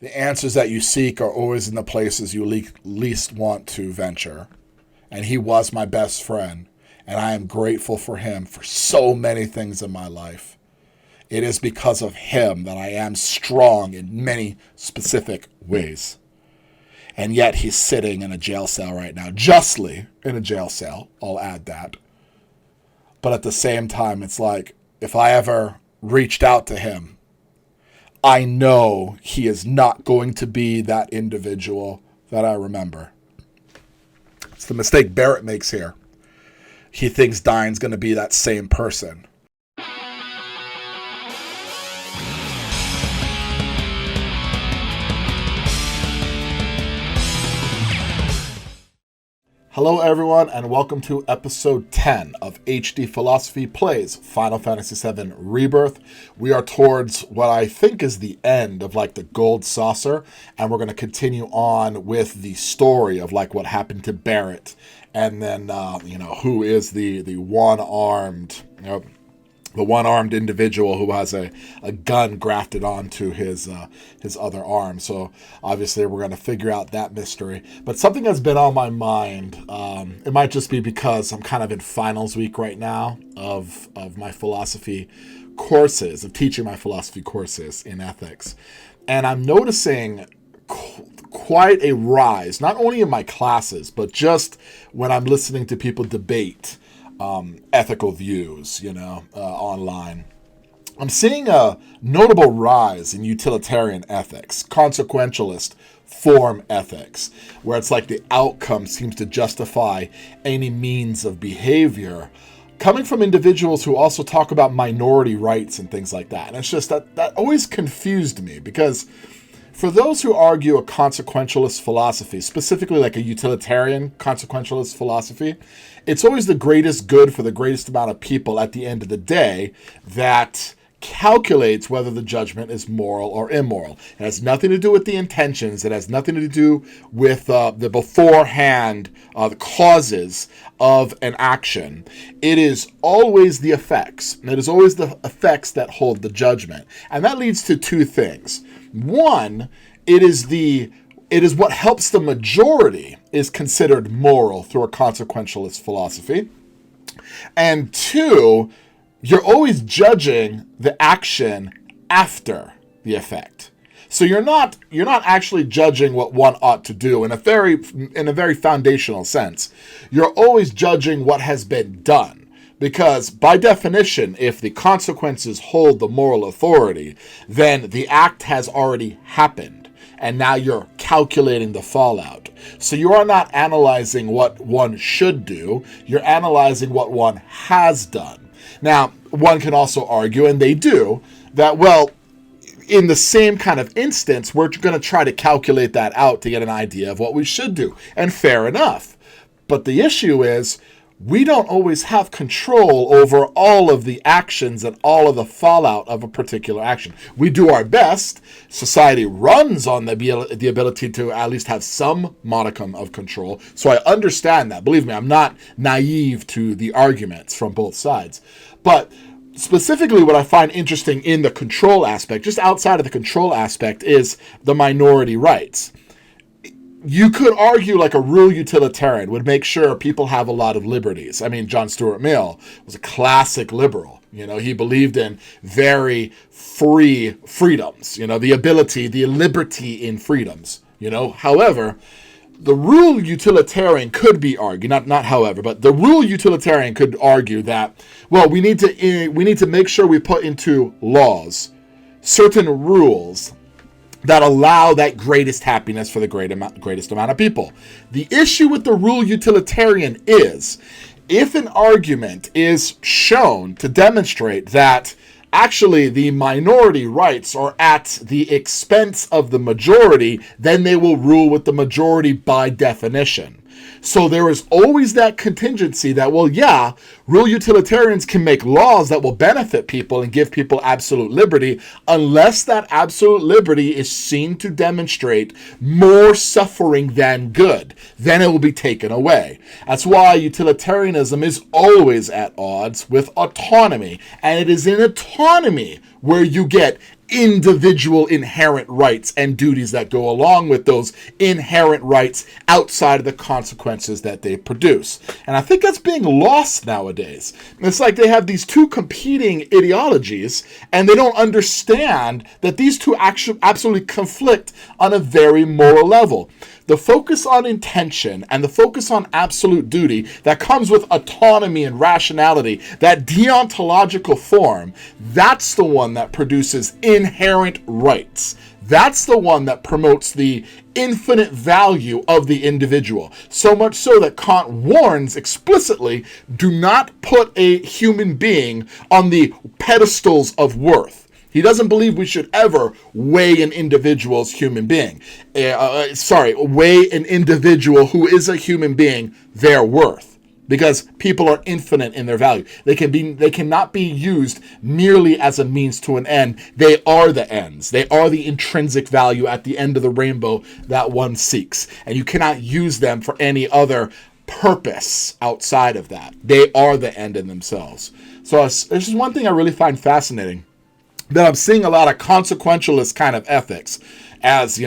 The answers that you seek are always in the places you least want to venture. And he was my best friend. And I am grateful for him for so many things in my life. It is because of him that I am strong in many specific ways. And yet he's sitting in a jail cell right now. Justly in a jail cell. I'll add that. But at the same time, it's like, if I ever reached out to him, I know he is not going to be that individual that I remember. It's the mistake Barrett makes here. He thinks Dine's going to be that same person. Hello everyone, and welcome to episode 10 of HD Philosophy Plays Final Fantasy VII Rebirth. We are towards what I think is the end of like the gold saucer, and we're going to continue on with the story of like what happened to Barrett, and then who is the one-armed the one-armed individual who has a gun grafted onto his other arm. So obviously we're going to figure out that mystery. But something that's been on my mind, it might just be because I'm kind of in finals week right now of my philosophy courses, of teaching my philosophy courses in ethics. And I'm noticing quite a rise, not only in my classes, but just when I'm listening to people debate ethical views, online. I'm seeing a notable rise in utilitarian ethics, consequentialist form ethics, where it's like the outcome seems to justify any means of behavior, coming from individuals who also talk about minority rights and things like that. And it's just that always confused me, because for those who argue a consequentialist philosophy, specifically like a utilitarian consequentialist philosophy, it's always the greatest good for the greatest amount of people at the end of the day that calculates whether the judgment is moral or immoral. It has nothing to do with the intentions. It has nothing to do with the beforehand, the causes of an action. It is always the effects. It is always the effects that hold the judgment. And that leads to two things. One, it is what helps the majority is considered moral through a consequentialist philosophy. And two, you're always judging the action after the effect. So you're not actually judging what one ought to do in a very foundational sense. You're always judging what has been done. Because by definition, if the consequences hold the moral authority, then the act has already happened. And now you're calculating the fallout. So you are not analyzing what one should do. You're analyzing what one has done. Now, one can also argue, and they do, that, well, in the same kind of instance, we're going to try to calculate that out to get an idea of what we should do. And fair enough. But the issue is, we don't always have control over all of the actions and all of the fallout of a particular action. We do our best. Society runs on the ability to at least have some modicum of control. So I understand that. Believe me, I'm not naive to the arguments from both sides. But specifically what I find interesting in the control aspect, just outside of the control aspect, is the minority rights. You could argue like a real utilitarian would make sure people have a lot of liberties. I mean, John Stuart Mill was a classic liberal. He believed in very free freedoms, the liberty in freedoms, However, the real utilitarian could be argued, not however, but the real utilitarian could argue that, well, we need to make sure we put into laws certain rules that allow that greatest happiness for the greatest amount of people. The issue with the rule utilitarian is, if an argument is shown to demonstrate that actually the minority rights are at the expense of the majority, then they will rule with the majority by definition. So there is always that contingency that, well, yeah, real utilitarians can make laws that will benefit people and give people absolute liberty, unless that absolute liberty is seen to demonstrate more suffering than good. Then it will be taken away. That's why utilitarianism is always at odds with autonomy. And it is in autonomy where you get individual inherent rights and duties that go along with those inherent rights outside of the consequences that they produce. And I think that's being lost nowadays. It's like they have these two competing ideologies, and they don't understand that these two actually absolutely conflict on a very moral level. The focus on intention and the focus on absolute duty that comes with autonomy and rationality, that deontological form, that's the one that produces inherent rights. That's the one that promotes the infinite value of the individual. So much so that Kant warns explicitly, do not put a human being on the pedestals of worth. He doesn't believe we should ever weigh an individual's human being. Weigh an individual who is a human being their worth. Because people are infinite in their value. They cannot be used merely as a means to an end. They are the ends. They are the intrinsic value at the end of the rainbow that one seeks. And you cannot use them for any other purpose outside of that. They are the end in themselves. So this is one thing I really find fascinating. That I'm seeing a lot of consequentialist kind of ethics as,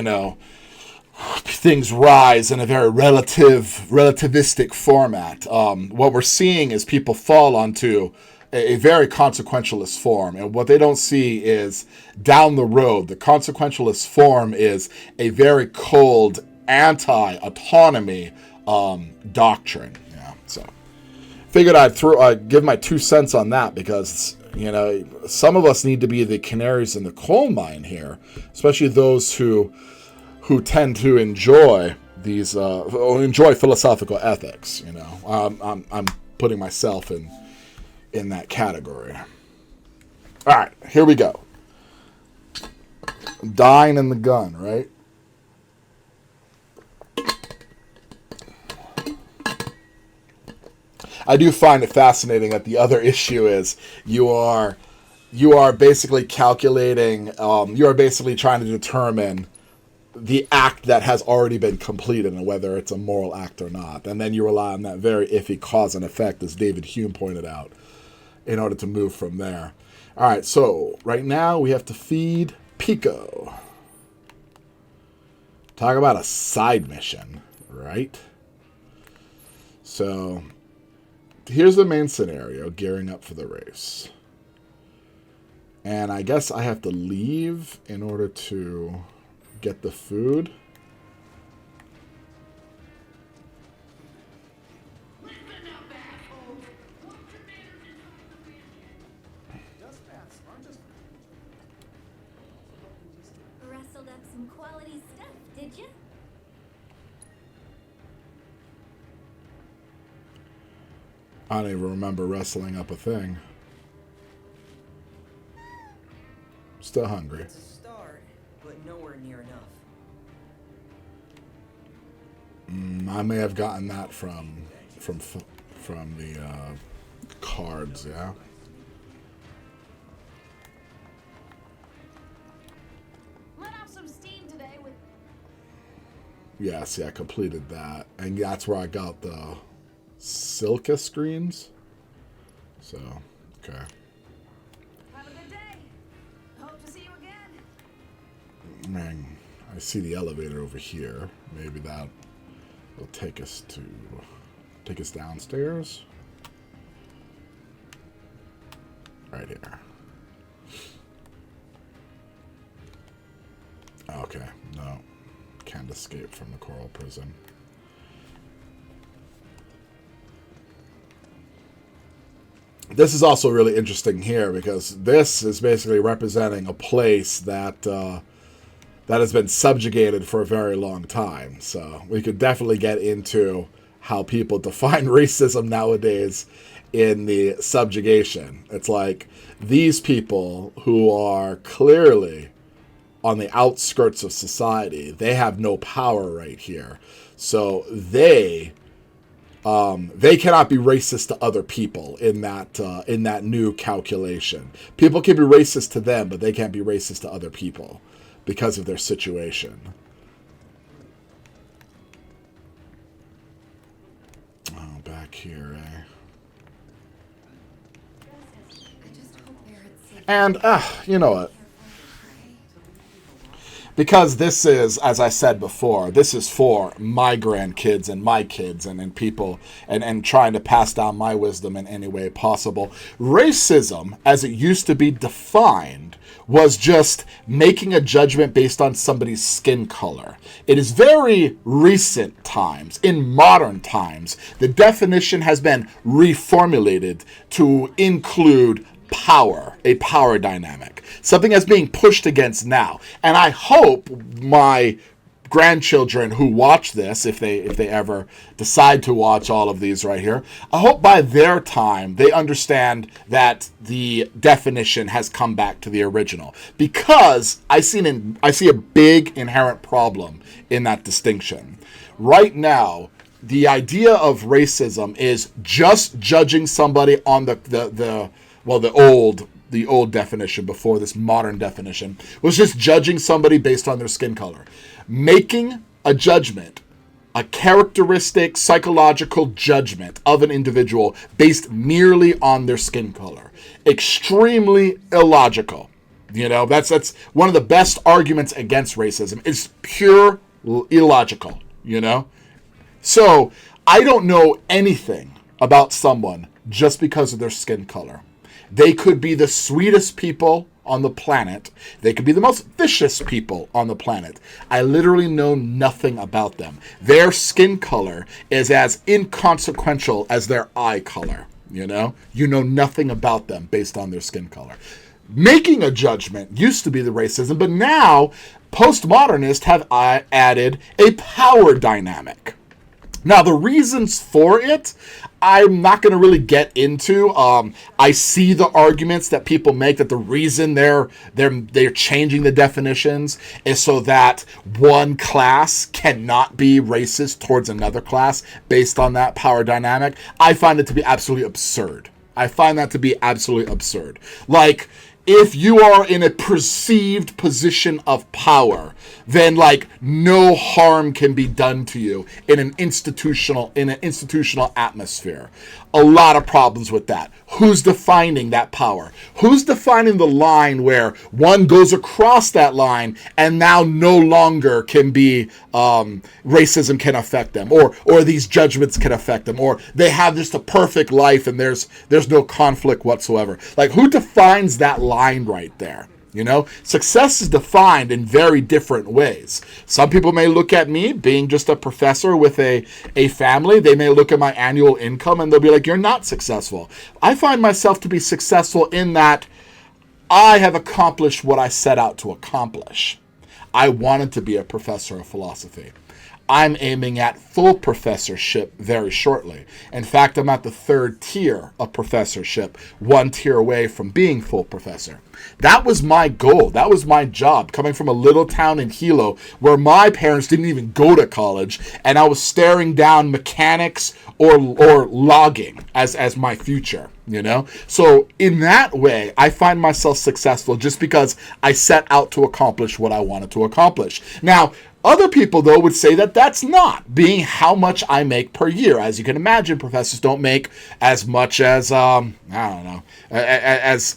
things rise in a very relativistic format. What we're seeing is people fall onto a very consequentialist form. And what they don't see is down the road, the consequentialist form is a very cold anti-autonomy doctrine. Yeah, so figured I'd give my 2 cents on that because some of us need to be the canaries in the coal mine here, especially those who tend to enjoy these enjoy philosophical ethics. I'm putting myself in that category. All right, here we go. Dying in the gun, right? I do find it fascinating that the other issue is you are basically calculating, you are basically trying to determine the act that has already been completed and whether it's a moral act or not. And then you rely on that very iffy cause and effect, as David Hume pointed out, in order to move from there. All right, so right now we have to feed Pico. Talk about a side mission, right? So here's the main scenario, gearing up for the race. And I guess I have to leave in order to get the food. Rustled up some quality stuff, did you? I don't even remember wrestling up a thing. Still hungry. It's a start, but nowhere near enough. I may have gotten that from the cards, yeah. Let off some steam today with. Yes, yeah, I completed that, and that's where I got the Silka screens. So, okay. Have a good day. Hope to see you again. Man, I see the elevator over here. Maybe that will take us downstairs. Right here. Okay, no. Can't escape from the coral prison. This is also really interesting here because this is basically representing a place that that has been subjugated for a very long time. So we could definitely get into how people define racism nowadays in the subjugation. It's like these people who are clearly on the outskirts of society, they have no power right here. So they cannot be racist to other people in that new calculation. People can be racist to them, but they can't be racist to other people because of their situation. Oh, back here, eh? And, you know what? because this is, as I said before, this is for my grandkids and my kids and people and trying to pass down my wisdom in any way possible. Racism, as it used to be defined, was just making a judgment based on somebody's skin color. It is very recent times, in modern times, the definition has been reformulated to include power, a power dynamic, something that's being pushed against now. And I hope my grandchildren who watch this, if they ever decide to watch all of these right here, I hope by their time they understand that the definition has come back to the original, because I see a big inherent problem in that distinction. Right now, the idea of racism is just judging somebody on the old definition before this modern definition was just judging somebody based on their skin color. Making a judgment, a characteristic, psychological judgment of an individual based merely on their skin color. Extremely illogical. You know, that's one of the best arguments against racism. It's pure illogical, you know? So, I don't know anything about someone just because of their skin color. They could be the sweetest people on the planet. They could be the most vicious people on the planet. I literally know nothing about them. Their skin color is as inconsequential as their eye color, you know? You know nothing about them based on their skin color. Making a judgment used to be the racism, but now postmodernists have added a power dynamic. Now, the reasons for it, I'm not going to really get into. I see the arguments that people make that the reason they're changing the definitions is so that one class cannot be racist towards another class based on that power dynamic. I find it to be absolutely absurd. Like, if you are in a perceived position of power, then like no harm can be done to you in an institutional atmosphere. A lot of problems with that. Who's defining that power? Who's defining the line where one goes across that line and now no longer can be racism can affect them, or these judgments can affect them, or they have just a perfect life and there's no conflict whatsoever. Like, who defines that line right there? You know, success is defined in very different ways. Some people may look at me being just a professor with a family. They may look at my annual income and they'll be like, you're not successful. I find myself to be successful in that I have accomplished what I set out to accomplish. I wanted to be a professor of philosophy. I'm aiming at full professorship very shortly. In fact, I'm at the 3rd tier of professorship, 1 tier away from being full professor. That was my goal. That was my job, coming from a little town in Hilo where my parents didn't even go to college, and I was staring down mechanics or logging as my future, you know? So in that way, I find myself successful just because I set out to accomplish what I wanted to accomplish. Now, other people, though, would say that that's not being how much I make per year. As you can imagine, professors don't make as much as, as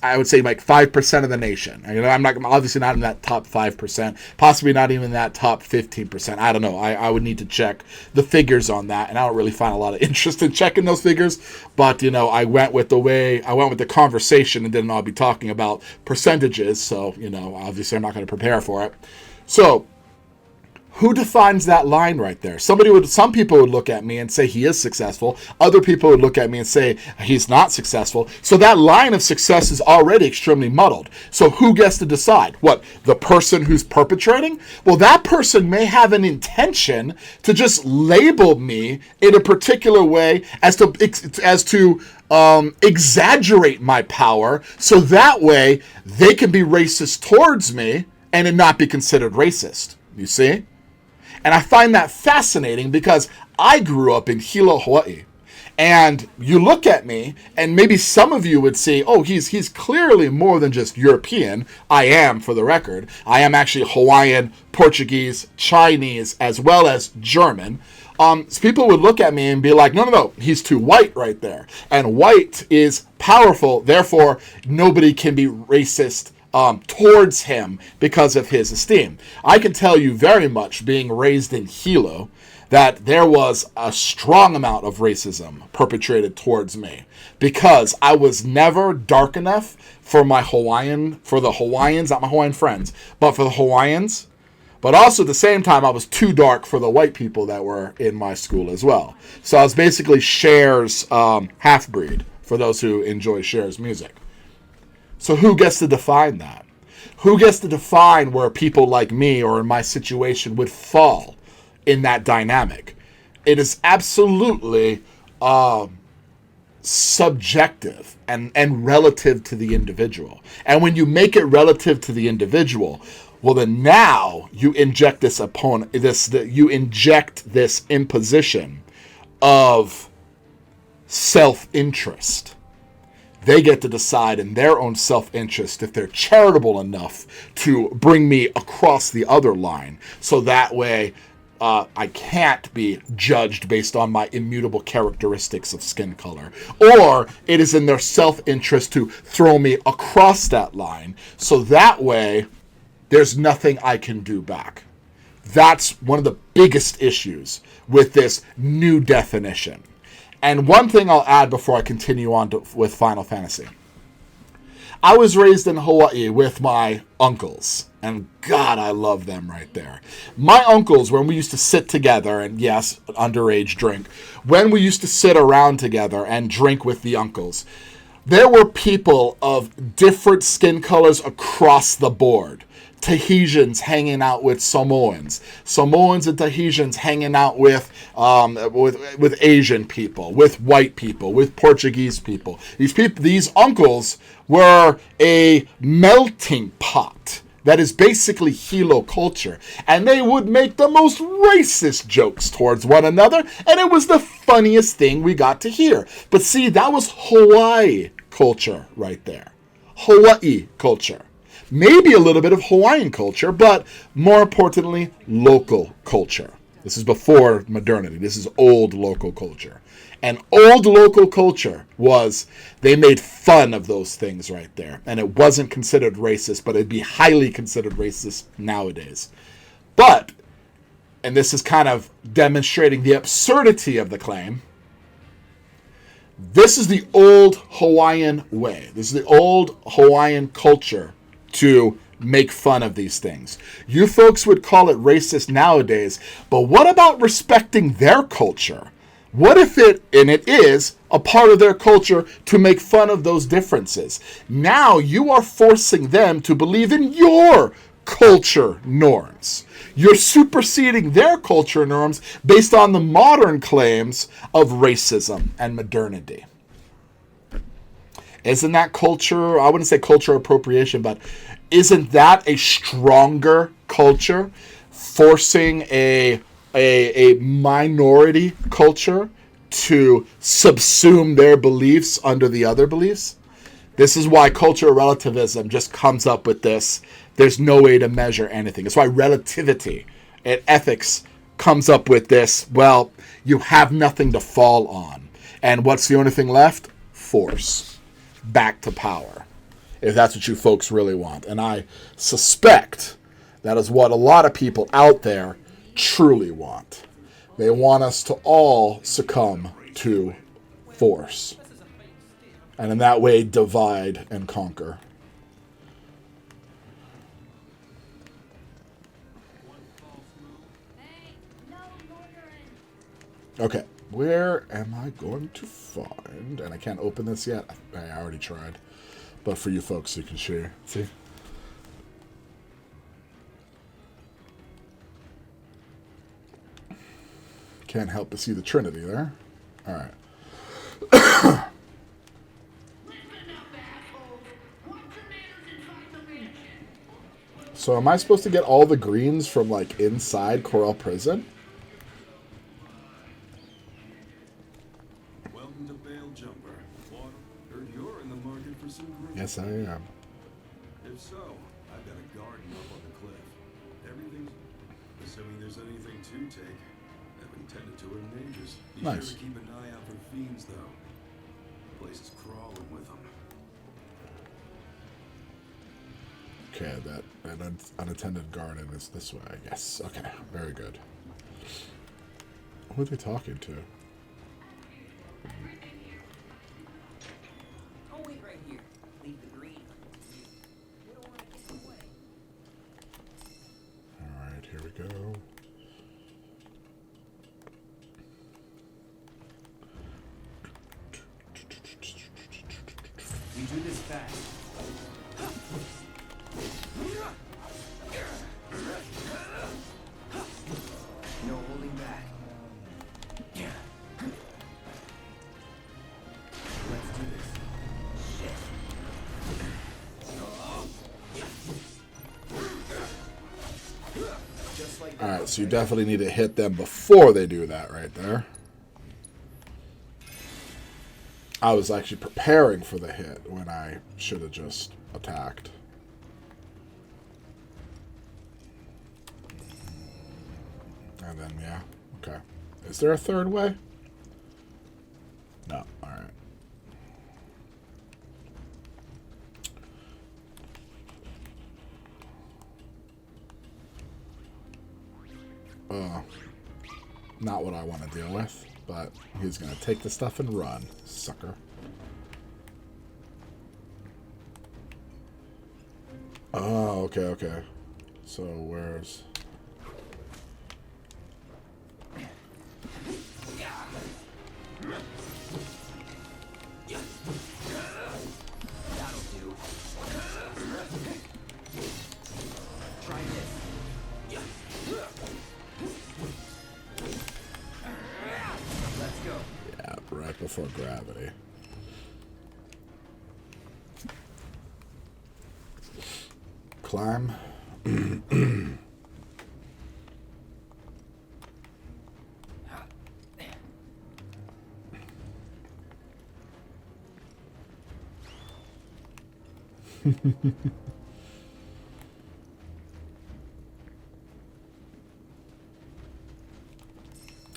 I would say like 5% of the nation. You know, I'm obviously not in that top 5%, possibly not even that top 15%. I don't know. I would need to check the figures on that, and I don't really find a lot of interest in checking those figures. But, you know, I went with the conversation, and then I'll be talking about percentages. So, you know, obviously I'm not going to prepare for it. So, who defines that line right there? Some people would look at me and say he is successful. Other people would look at me and say he's not successful. So that line of success is already extremely muddled. So who gets to decide? What, the person who's perpetrating? Well, that person may have an intention to just label me in a particular way as to exaggerate my power, so that way they can be racist towards me and it not be considered racist. You see? And I find that fascinating because I grew up in Hilo, Hawaii. And you look at me, and maybe some of you would say, oh, he's clearly more than just European. I am, for the record. I am actually Hawaiian, Portuguese, Chinese, as well as German. So people would look at me and be like, no, he's too white right there. And white is powerful, therefore nobody can be racist towards him because of his esteem. I can tell you very much, being raised in Hilo, that there was a strong amount of racism perpetrated towards me because I was never dark enough for the Hawaiians, not my Hawaiian friends, but for the Hawaiians. But also at the same time, I was too dark for the white people that were in my school as well. So I was basically Cher's half-breed, for those who enjoy Cher's music. So who gets to define that? Who gets to define where people like me or in my situation would fall in that dynamic? It is absolutely subjective and relative to the individual. And when you make it relative to the individual, well, then now you inject this imposition of self-interest. They get to decide in their own self-interest if they're charitable enough to bring me across the other line. So that way, I can't be judged based on my immutable characteristics of skin color. Or it is in their self-interest to throw me across that line. So that way, there's nothing I can do back. That's one of the biggest issues with this new definition. And one thing I'll add before I continue on with Final Fantasy. I was raised in Hawaii with my uncles. And God, I love them right there. My uncles, when we used to sit together, and yes, underage drink, when we used to sit around together and drink with the uncles, there were people of different skin colors across the board. Tahitians hanging out with Samoans. Samoans and Tahitians hanging out with Asian people, with white people, with Portuguese people. These uncles were a melting pot. That is basically Hilo culture. And they would make the most racist jokes towards one another. And it was the funniest thing we got to hear. But see, that was Hawaii culture right there. Hawaii culture. Maybe a little bit of Hawaiian culture, but more importantly, local culture. This is before modernity. This is old local culture. And old local culture was, they made fun of those things right there. And it wasn't considered racist, but it'd be highly considered racist nowadays. But, and this is kind of demonstrating the absurdity of the claim, this is the old Hawaiian way. This is the old Hawaiian culture to make fun of these things. You folks would call it racist nowadays, but what about respecting their culture? What if it is, a part of their culture to make fun of those differences? Now you are forcing them to believe in your culture norms. You're superseding their culture norms based on the modern claims of racism and modernity. Isn't that culture, I wouldn't say cultural appropriation, but isn't that a stronger culture forcing a minority culture to subsume their beliefs under the other beliefs? This is why cultural relativism just comes up with this. There's no way to measure anything. It's why relativity and ethics comes up with this. Well, you have nothing to fall on. And what's the only thing left? Force. Back to power. If that's what you folks really want. And I suspect that is what a lot of people out there truly want. They want us to all succumb to force. And in that way, divide and conquer. Okay, where am I going to find... And I can't open this yet. I already tried. But for you folks, you can share. See? Can't help but see the Trinity there. All right. So am I supposed to get all the greens from, like, inside Corel Prison? Welcome to Bale Jumper. Water, heard you're in the market for some greens. Yes, I am. If so, I've got a garden up on the cliff. Everything's... Assuming there's anything to take. Haven't tended to it in ages. Be Nice. sure to keep an eye out for fiends, though. The place is crawling with them. Okay, that an unattended garden is this way. Yes. Okay. Very good. Who are they talking to? Oh, wait right here. Leave the green. We don't want to get in the way. All right. Here we go. We do this fast. No holding back. Let's do this. Just like All right. So you definitely need to hit them before they do that right there. I was actually preparing for the hit when I should have just attacked. And then, yeah. Okay. Is there a third way? No. All right. Not what I want to deal with, but he's going to take the stuff and run, sucker. Oh, okay, okay. So where's... that'll do. Try this. Let's go. Yeah, right before gravity. Climb.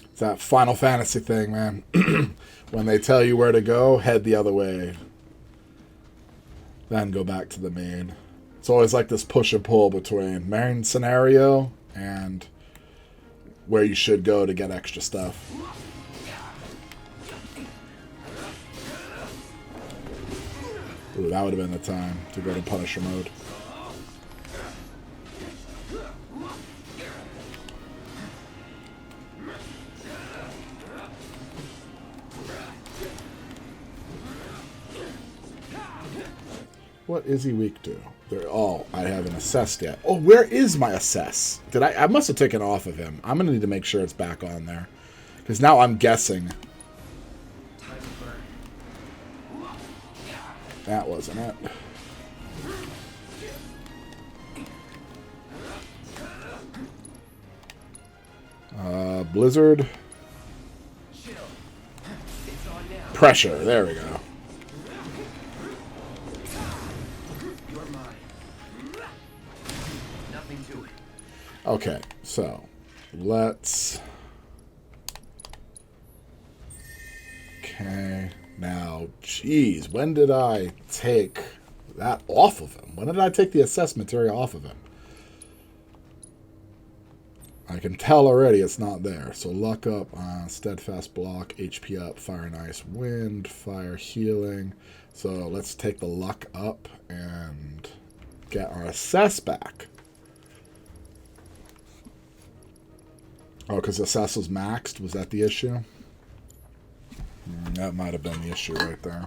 It's that Final Fantasy thing, man. When they tell you where to go, head the other way. Then go back to the main. It's always like this push and pull between main scenario and where you should go to get extra stuff. Ooh, that would have been the time to go to Punisher mode. What is he weak to? Oh, I haven't assessed yet. Oh, where is my assess? Did I must have taken off of him. I'm gonna need to make sure it's back on there, because now I'm guessing. That wasn't it. Blizzard. Pressure. There we go. Okay, so let's... Okay, now, geez, when did I take that off of him? When did I take the assess material off of him? I can tell already it's not there. So luck up, steadfast block, HP up, fire and ice, wind, fire, healing. So let's take the luck up and get our assess back. Oh, because assess was maxed? Was that the issue? That might have been the issue right there.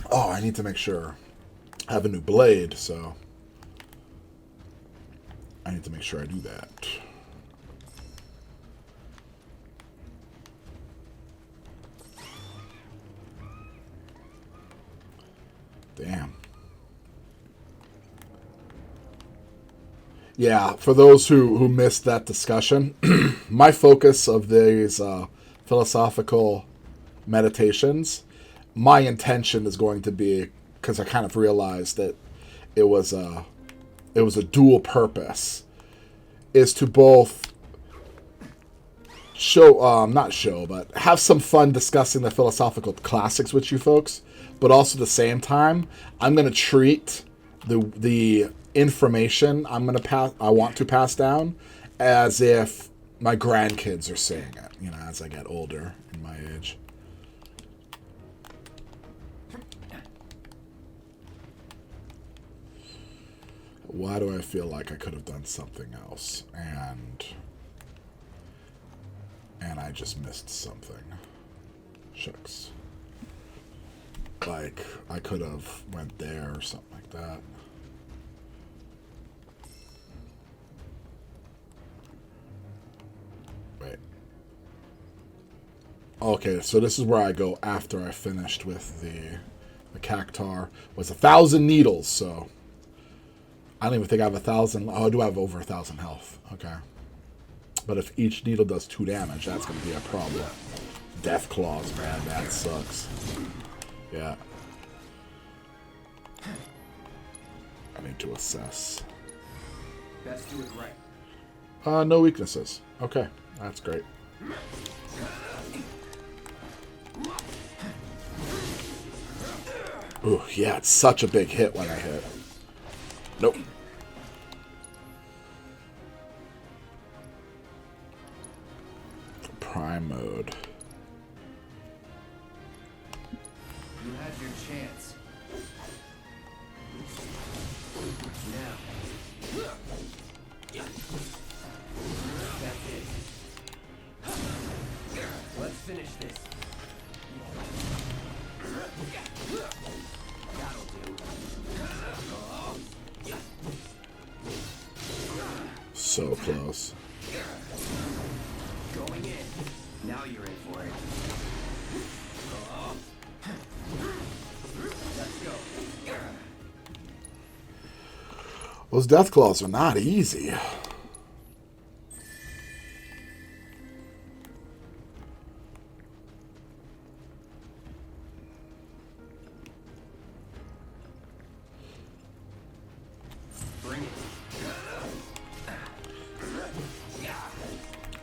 Oh, I need to make sure. I have a new blade, so I need to make sure I do that. Damn. Yeah, for those who missed that discussion, my focus of these philosophical meditations, my intention is going to be, because I kind of realized that it was a dual purpose, is to both show, not show, but have some fun discussing the philosophical classics with you folks, but also at the same time, I'm going to treat the information I want to pass down as if my grandkids are saying it, you know, as I get older in my age. Why do I feel like I could have done something else and I just missed something? Shucks. Like, I could have went there or something like that. Wait. Okay, so this is where I go after I finished with the cactar. Was 1,000 needles, so I don't even think I have 1,000. Oh, I do have over 1,000 health. Okay. But if each needle does 2 damage, that's going to be a problem. Death claws, man. That sucks. Yeah. I need to assess. Best do it right. No weaknesses. Okay. That's great. Ooh, yeah, it's such a big hit when I hit. Nope. Prime mode. You had your chance. Now. That's it. Let's finish this. That'll do. So close. Going in. Now you're in for it. Let's go. Those death claws are not easy. Bring it.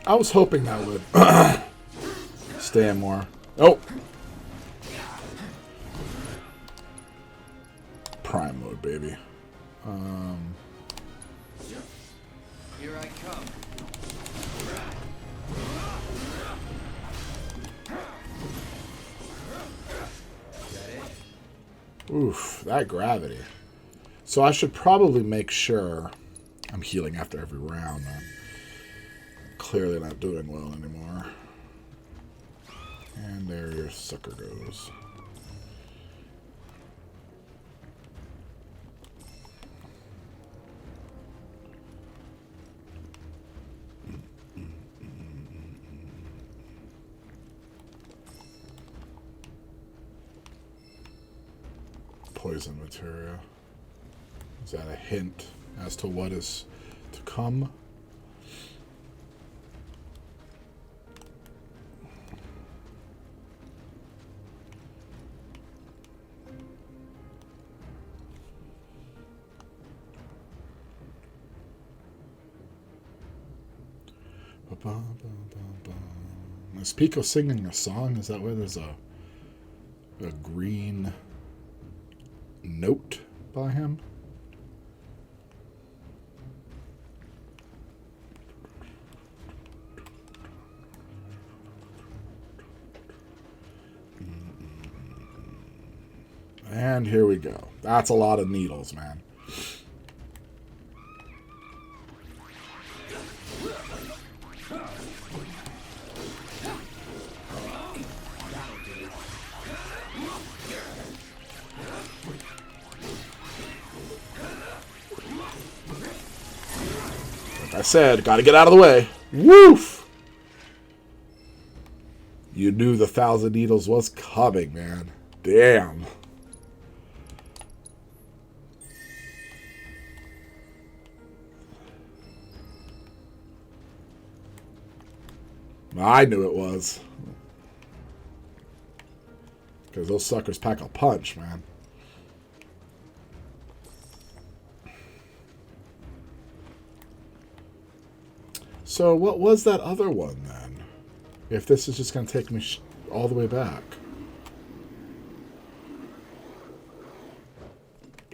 I was hoping that would stay in more. Oh! Prime mode, baby. Here I come. Is that it? Oof, that gravity. So I should probably make sure I'm healing after every round. I'm clearly not doing well anymore. And there your sucker goes. Poison materia. Is that a hint as to what is to come? Is Pico singing a song? Is that where there's a green note by him? And here we go. That's a lot of needles, man. I said, gotta get out of the way. Woof! You knew the 1,000 needles was coming, man. Damn. I knew it was. Because those suckers pack a punch, man. So what was that other one then? If this is just going to take me all the way back.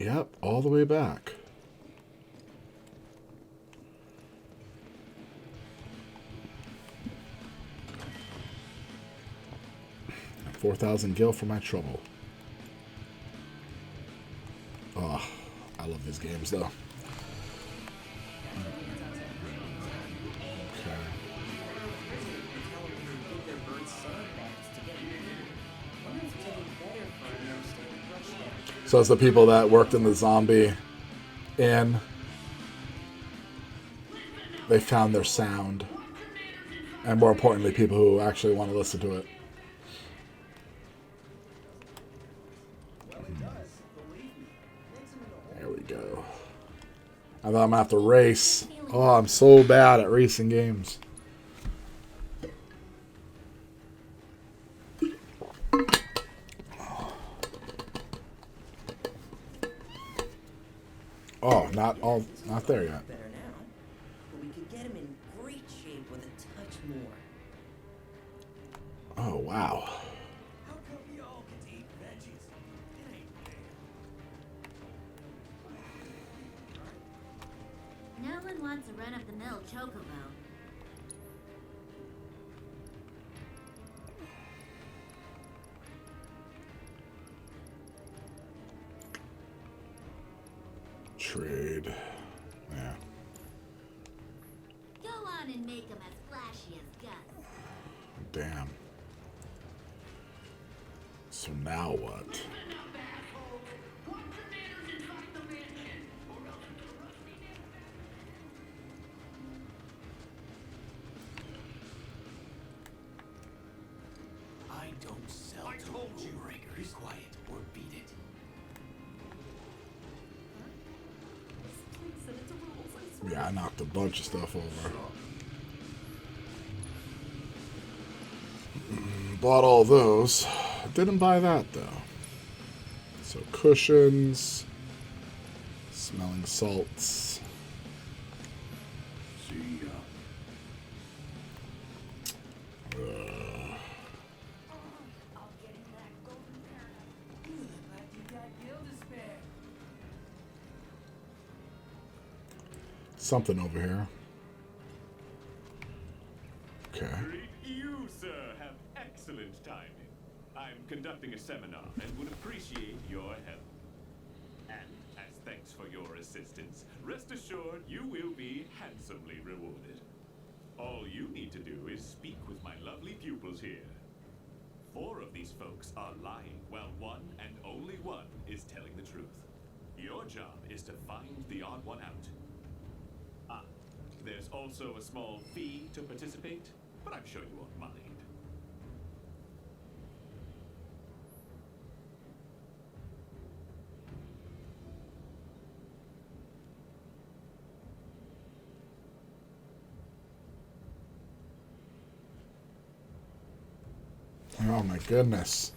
Yep, all the way back. 4,000 gil for my trouble. Oh, I love these games though. So it's the people that worked in the zombie inn. They found their sound. And more importantly, people who actually want to listen to it. There we go. I thought I'm going to have to race. Oh, I'm so bad at racing games. Oh, not there yet. Better now, but we could get him in great shape with a touch more. Oh, wow. How come y'all get to eat veggies? It ain't fair. No one wants a run-of-the-mill chocobo. Trade. Yeah. Go on and make them as flashy as Gus. Damn. So now what? I don't sell to rule breakers. Be quiet or beat it. Yeah, I knocked a bunch of stuff over. Bought all those. Didn't buy that though. So cushions, smelling salts. See ya. I'll get him that golden paradise. You look like you got gil to spare. Something over here. Okay. You, sir, have excellent timing. I'm conducting a seminar and would appreciate your help. And as thanks for your assistance, rest assured you will be handsomely rewarded. All you need to do is speak with my lovely pupils here. 4 of these folks are lying, while one and only one is telling the truth. Your job is to find the odd one out. Ah, there's also a small fee to participate, but I'm sure you won't mind. Oh my goodness.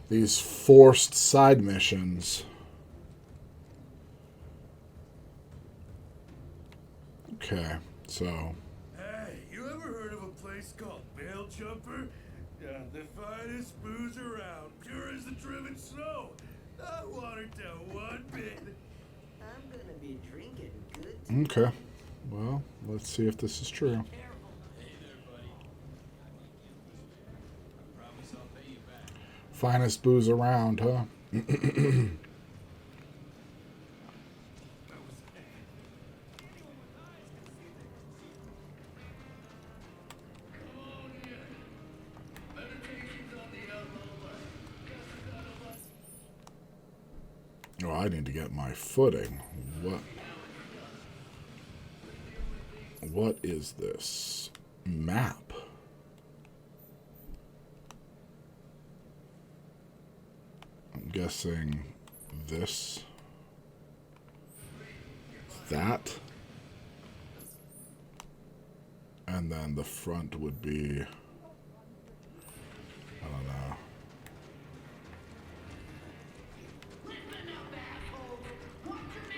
These forced side missions. Okay, so Hey, you ever heard of a place called Bale Jumper? Yeah, the finest booze around, pure as the driven snow. Not watered down one bit. I'm gonna be drinking good. okay. Well, let's see if this is true. Hey there, buddy. I promise I'll pay you back. Finest booze around, huh? Oh, I need to get my footing. What is this? Map. I'm guessing this. That. And then the front would be, I don't know.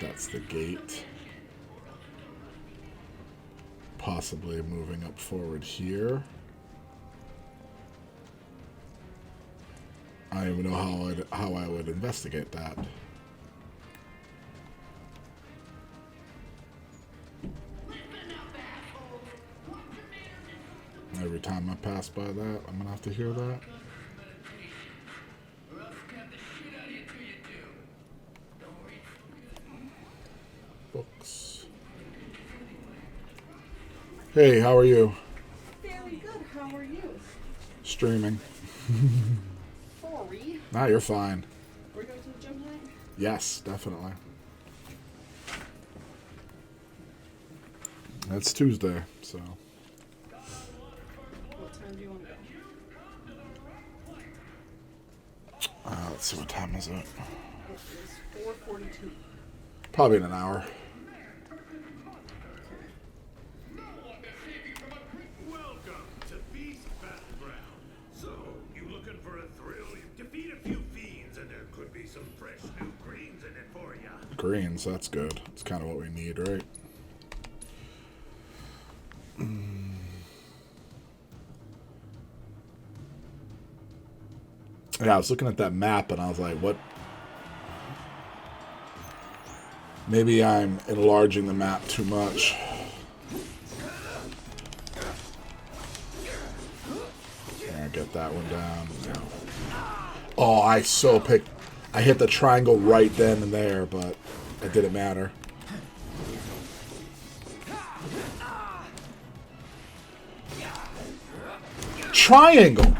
That's the gate. Possibly moving up forward here. I don't even know how I would investigate that. Every time I pass by that, I'm gonna have to hear that. Books. Hey, how are you? Very good. How are you? Streaming. Sorry. Nah, you're fine. We're going to the gym tonight? Yes, definitely. It's Tuesday, so. What time do you want to go? Let's see, what time is it? It is 4:42. Probably in an hour. Welcome to Beast Battleground. So, you looking for a thrill? You defeat a few fiends, and there could be some fresh new greens in it for ya. Greens, that's good. It's kind of what we need, right? Yeah, I was looking at that map and I was like, what? Maybe I'm enlarging the map too much. Yeah, get that one down. No. Oh, I hit the triangle right then and there, but it didn't matter. Triangle!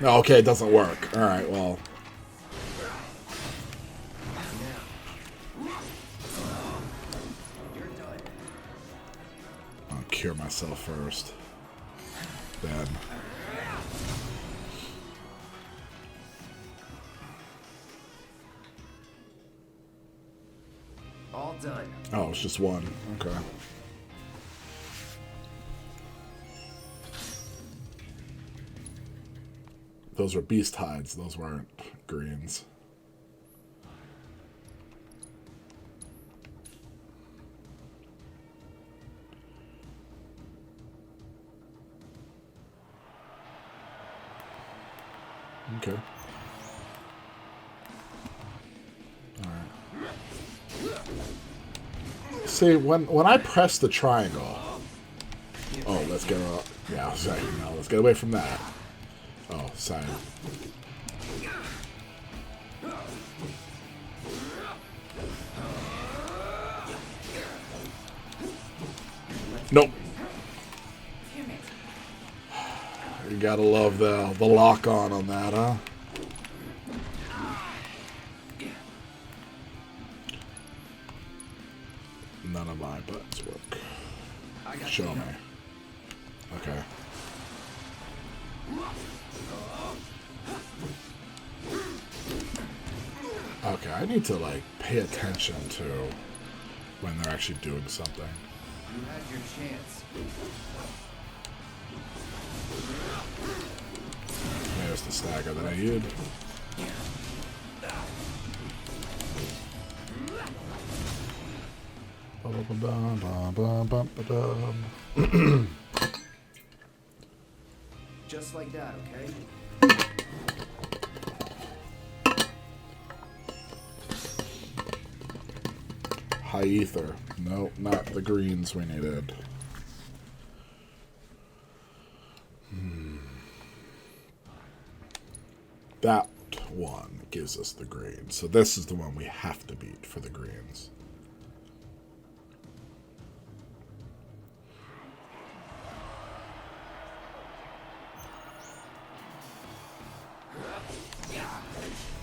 No, okay, it doesn't work. Alright, well. I'll cure myself first. Then. All done. Oh, it's just one. Okay. Those were beast hides. Those weren't greens. Okay. Alright. See, when I press the triangle... Oh, let's get up. Yeah, I was like, no, let's get away from that. Oh, sorry. Nope. You gotta love the lock on that, huh? None of my buttons work. Show me. Okay. Okay, I need to, like, pay attention to when they're actually doing something. You had your chance. There's the stagger that I needed. Just like that, okay? High ether. Nope, not the greens we needed. That one gives us the green. So this is the one we have to beat for the greens.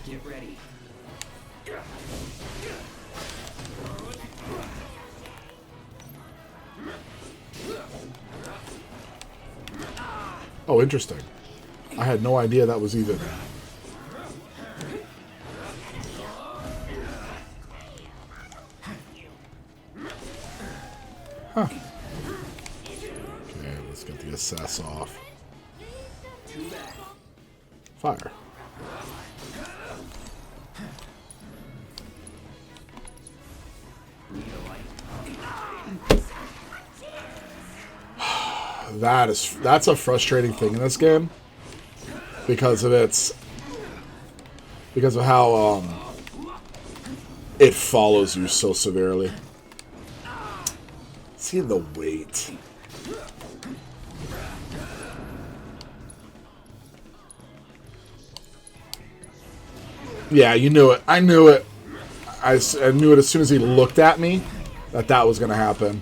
Get ready. Oh, interesting. I had no idea that was even... Huh. Okay, let's get the assess off. Fire. That's a frustrating thing in this game because of how it follows you so severely. See the weight. Yeah, you knew it. I knew it. I knew it as soon as he looked at me that was going to happen.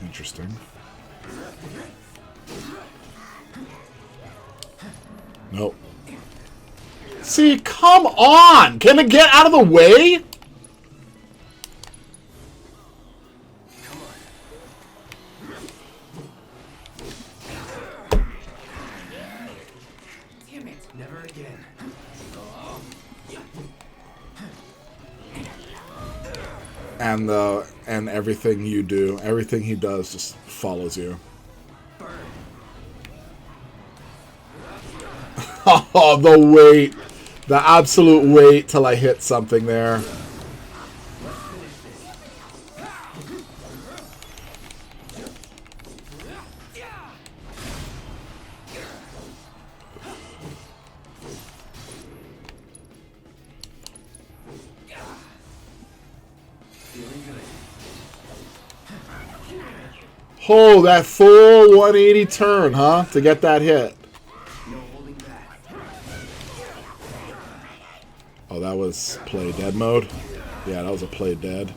Interesting. Nope. See, come on! Can it get out of the way? Damn it. Never again. And everything you do, everything he does just follows you. Oh, the weight. The absolute weight till I hit something there. Oh, that full 180 turn, huh? To get that hit. Oh, that was play dead mode? Yeah, that was a play dead.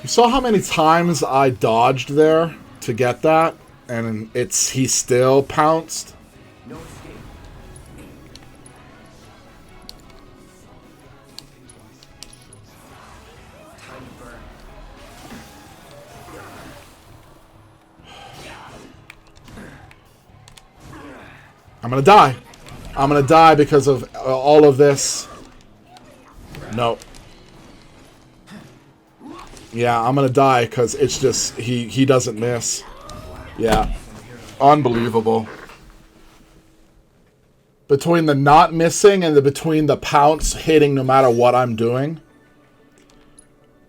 You saw how many times I dodged there to get that? And he still pounced? No escape. Time to burn. I'm gonna die. I'm gonna die because of all of this. Nope. Yeah, I'm gonna die because it's just he doesn't miss. Yeah, unbelievable. Between the not missing and between the pounce hitting no matter what I'm doing,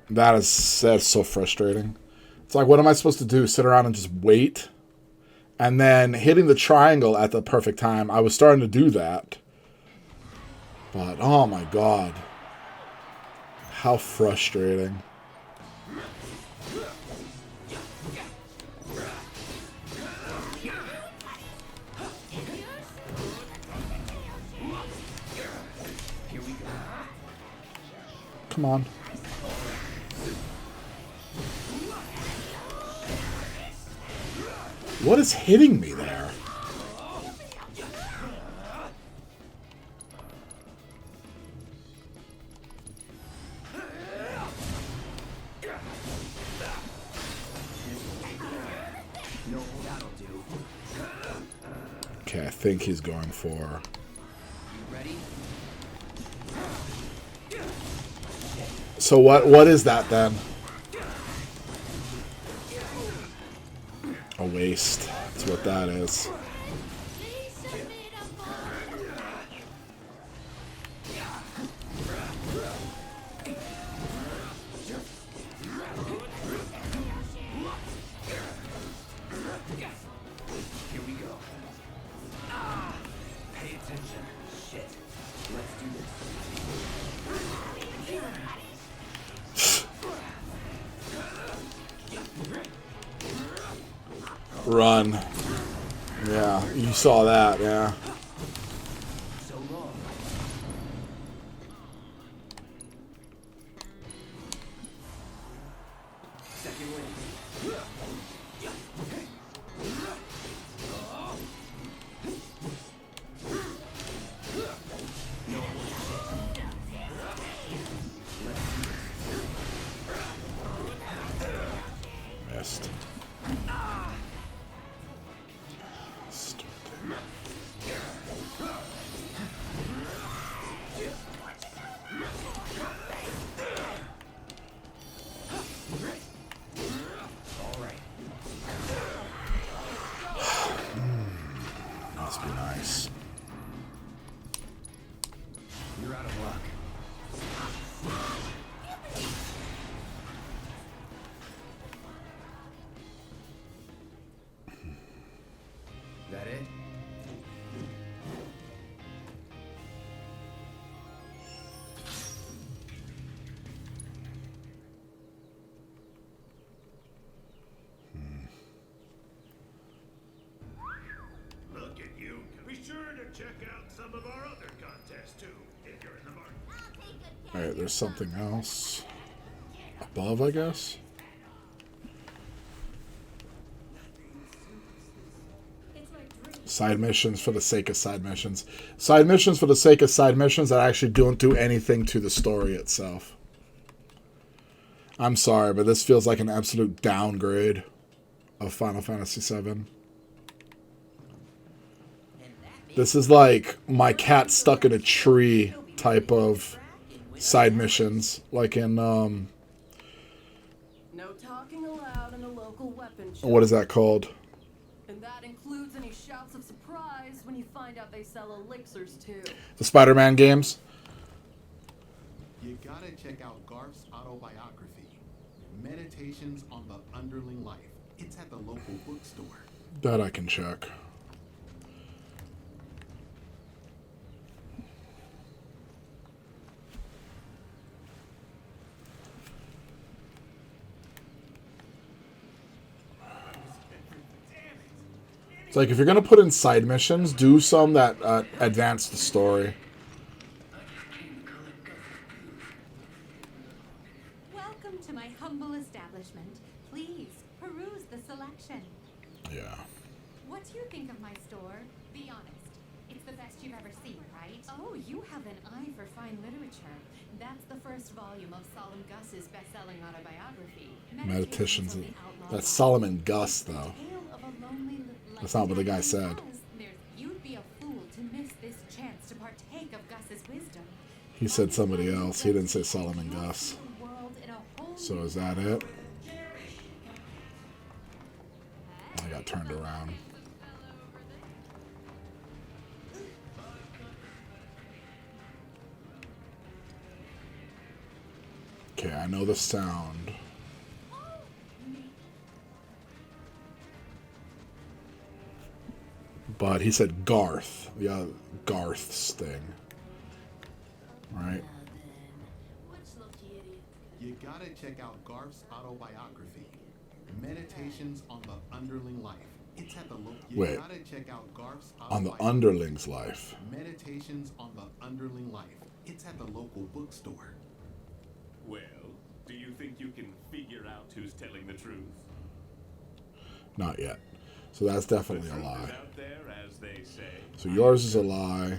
that's so frustrating. It's like, what am I supposed to do? Sit around and just wait? And then hitting the triangle at the perfect time. I was starting to do that. But, oh my god. How frustrating. Come on. What is hitting me there? Okay, I think he's going for... Ready? So what is that then? A waste. That's what that is. Here we go. Pay attention. Shit. Let's do this. Run. Yeah, you saw that, yeah. So long. Second win. Missed. Must be nice. You're out of luck. out some of our other contests too, if you're in the market. I'll take good care Alright, of there's yourself. something else. Above, I guess? It's my dream. Side missions for the sake of side missions. Side missions for the sake of side missions that actually don't do anything to the story itself. I'm sorry, but this feels like an absolute downgrade of Final Fantasy VII. This is like my cat stuck in a tree type of side missions, like in No talking allowed in the local weapon shop. what is that called? And that includes any shouts of surprise when you find out they sell elixirs too. The Spider-Man games. You gotta check out Garth's autobiography, Meditations on the Underling Life. It's at the local bookstore. That I can check. It's like if you're gonna put in side missions, do some that advance the story. Welcome to my humble establishment. Please peruse the selection. Yeah. What do you think of my store? Be honest. It's the best you've ever seen, right? Oh, you have an eye for fine literature. That's the first volume of Solemn Gus's best-selling autobiography. Meditations. on the Outlaw That's Life. Solomon Gus, The though. tale of a lonely life. That's not what the guy Because said. You'd be a fool to miss this chance to partake of Gus's wisdom. He said somebody else. He didn't say Solomon Gus. The world in a whole So is that it? I got turned around. Okay, I know the sound. But he said Garth. Yeah, Garth's thing. Right? You gotta check out Garth's autobiography, Meditations on the Underling Life. It's at the local. Wait. You gotta check out Garth's On the autobiography, underling's life. Meditations on the Underling Life. It's at the local bookstore. Well, do you think you can figure out who's telling the truth? Not yet. So that's The definitely a truth is lie. out there, as they say. So yours is a lie.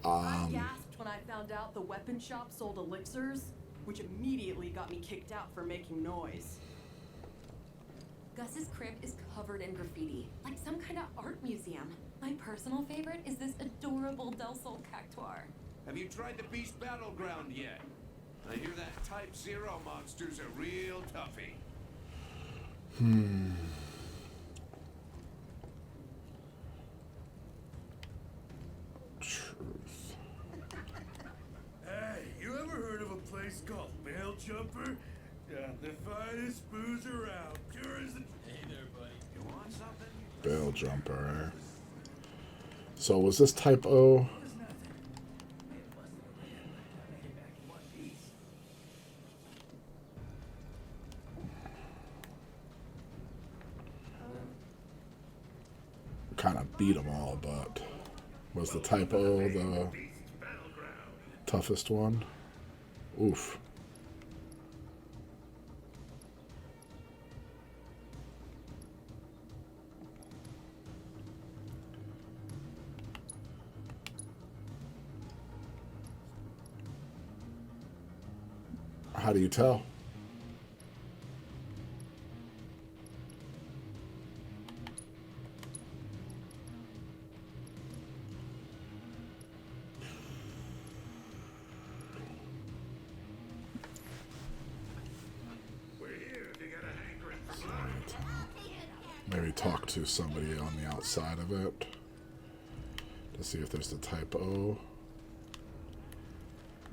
I gasped when I found out the weapon shop sold elixirs, which immediately got me kicked out for making noise. Gus's crib is covered in graffiti, like some kind of art museum. My personal favorite is this adorable Del Sol cactuar. Have you tried the Beast Battleground yet? I hear that Type Zero monster's a real toughie. Truth. Hey, you ever heard of a place called Bale Jumper? The finest booze around. Pure as the... Hey there, buddy. You want something? Bale jumper. So was this type O? Kind of beat them all, but was the type O the toughest one? Oof. How do you tell? We're here if you got a hankering for blood. Maybe talk to somebody on the outside of it to see if there's the type O.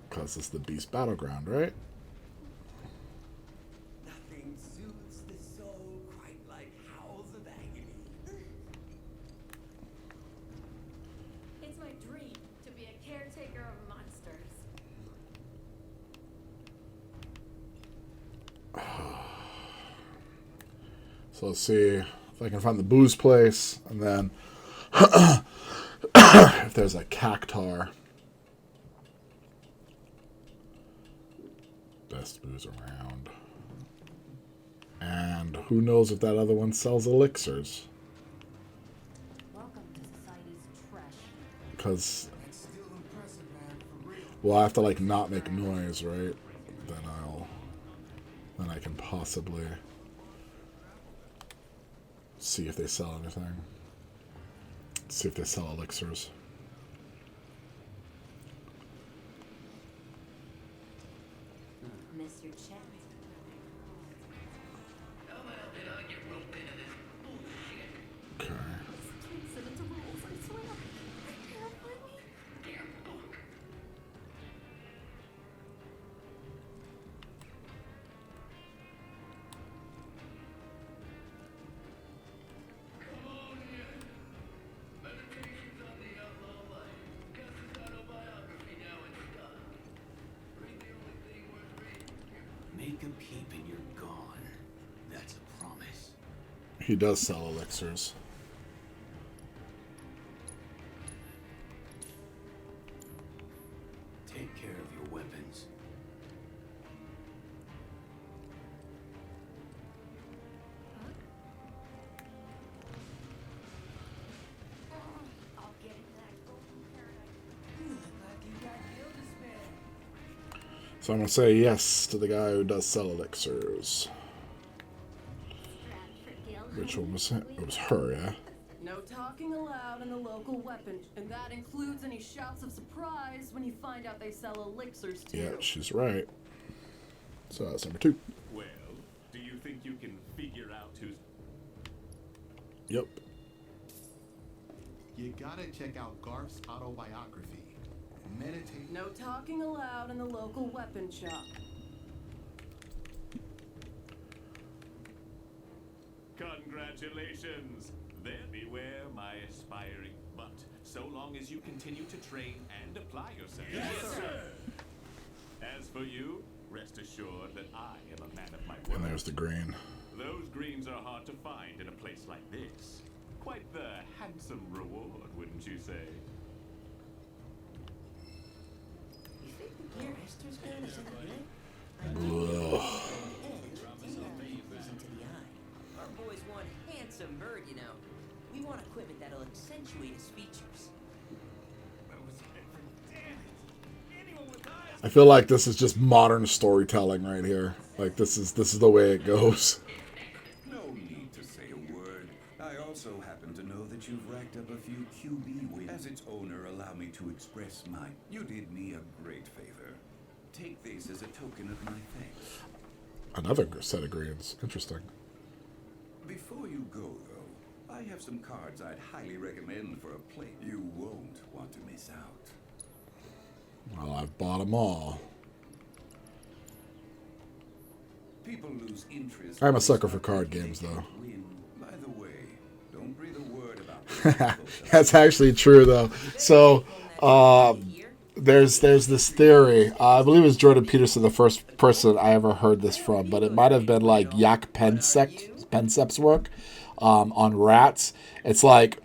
Because it's the Beast Battleground, right? Nothing soothes the soul quite like howls of agony. It's my dream to be a caretaker of monsters. So let's see if I can find the booze place, and then there's a cactar. Best booze around. And who knows if that other one sells elixirs. Welcome to society's trash. Because, well, I have to, like, not make noise, right? Then I can possibly see if they sell anything. See if they sell elixirs. Mr. Chet. Okay. Make a peep and you're gone. That's a promise. He does sell elixirs. Take care of your weapons. I'll get it that golden paradise. So I'm going to say yes to the guy who does sell elixirs. Which one was it? It was her, yeah? No talking allowed in the local weapon, and that includes any shouts of surprise when you find out they sell elixirs too. Yeah, she's right. So that's number 2. Well, do you think you can figure out who's... Yep. You gotta check out Garf's autobiography. Meditate. No talking allowed in the local weapon shop. Congratulations! Then beware my aspiring, but so long as you continue to train and apply yourself. Yes, sir. As for you, rest assured that I am a man of my And word. there's the green. Those greens are hard to find in a place like this. Quite the handsome reward, wouldn't you say? You think the gear Esther's got is any good? Ugh. Into the eye. Our boys want handsome bird, you know. We want equipment that'll accentuate his features. I feel like this is just modern storytelling right here. Like this is the way it goes. No need to say a word. I also happen to know that you've racked up a few QB wins. As its owner, allow me to express my... You did me a great favor. Take this as a token of my thanks. Another set of greens. Interesting. Before you go, though, I have some cards I'd highly recommend for a plate. You won't want to miss out. Well, I've bought them all. People lose interest. I'm a sucker for card games, though. By the way, don't breathe a word about That's actually true, though. So, there's this theory. I believe it was Jordan Peterson, the first person I ever heard this from, but it might have been like Jaak Pensep's work on rats. It's like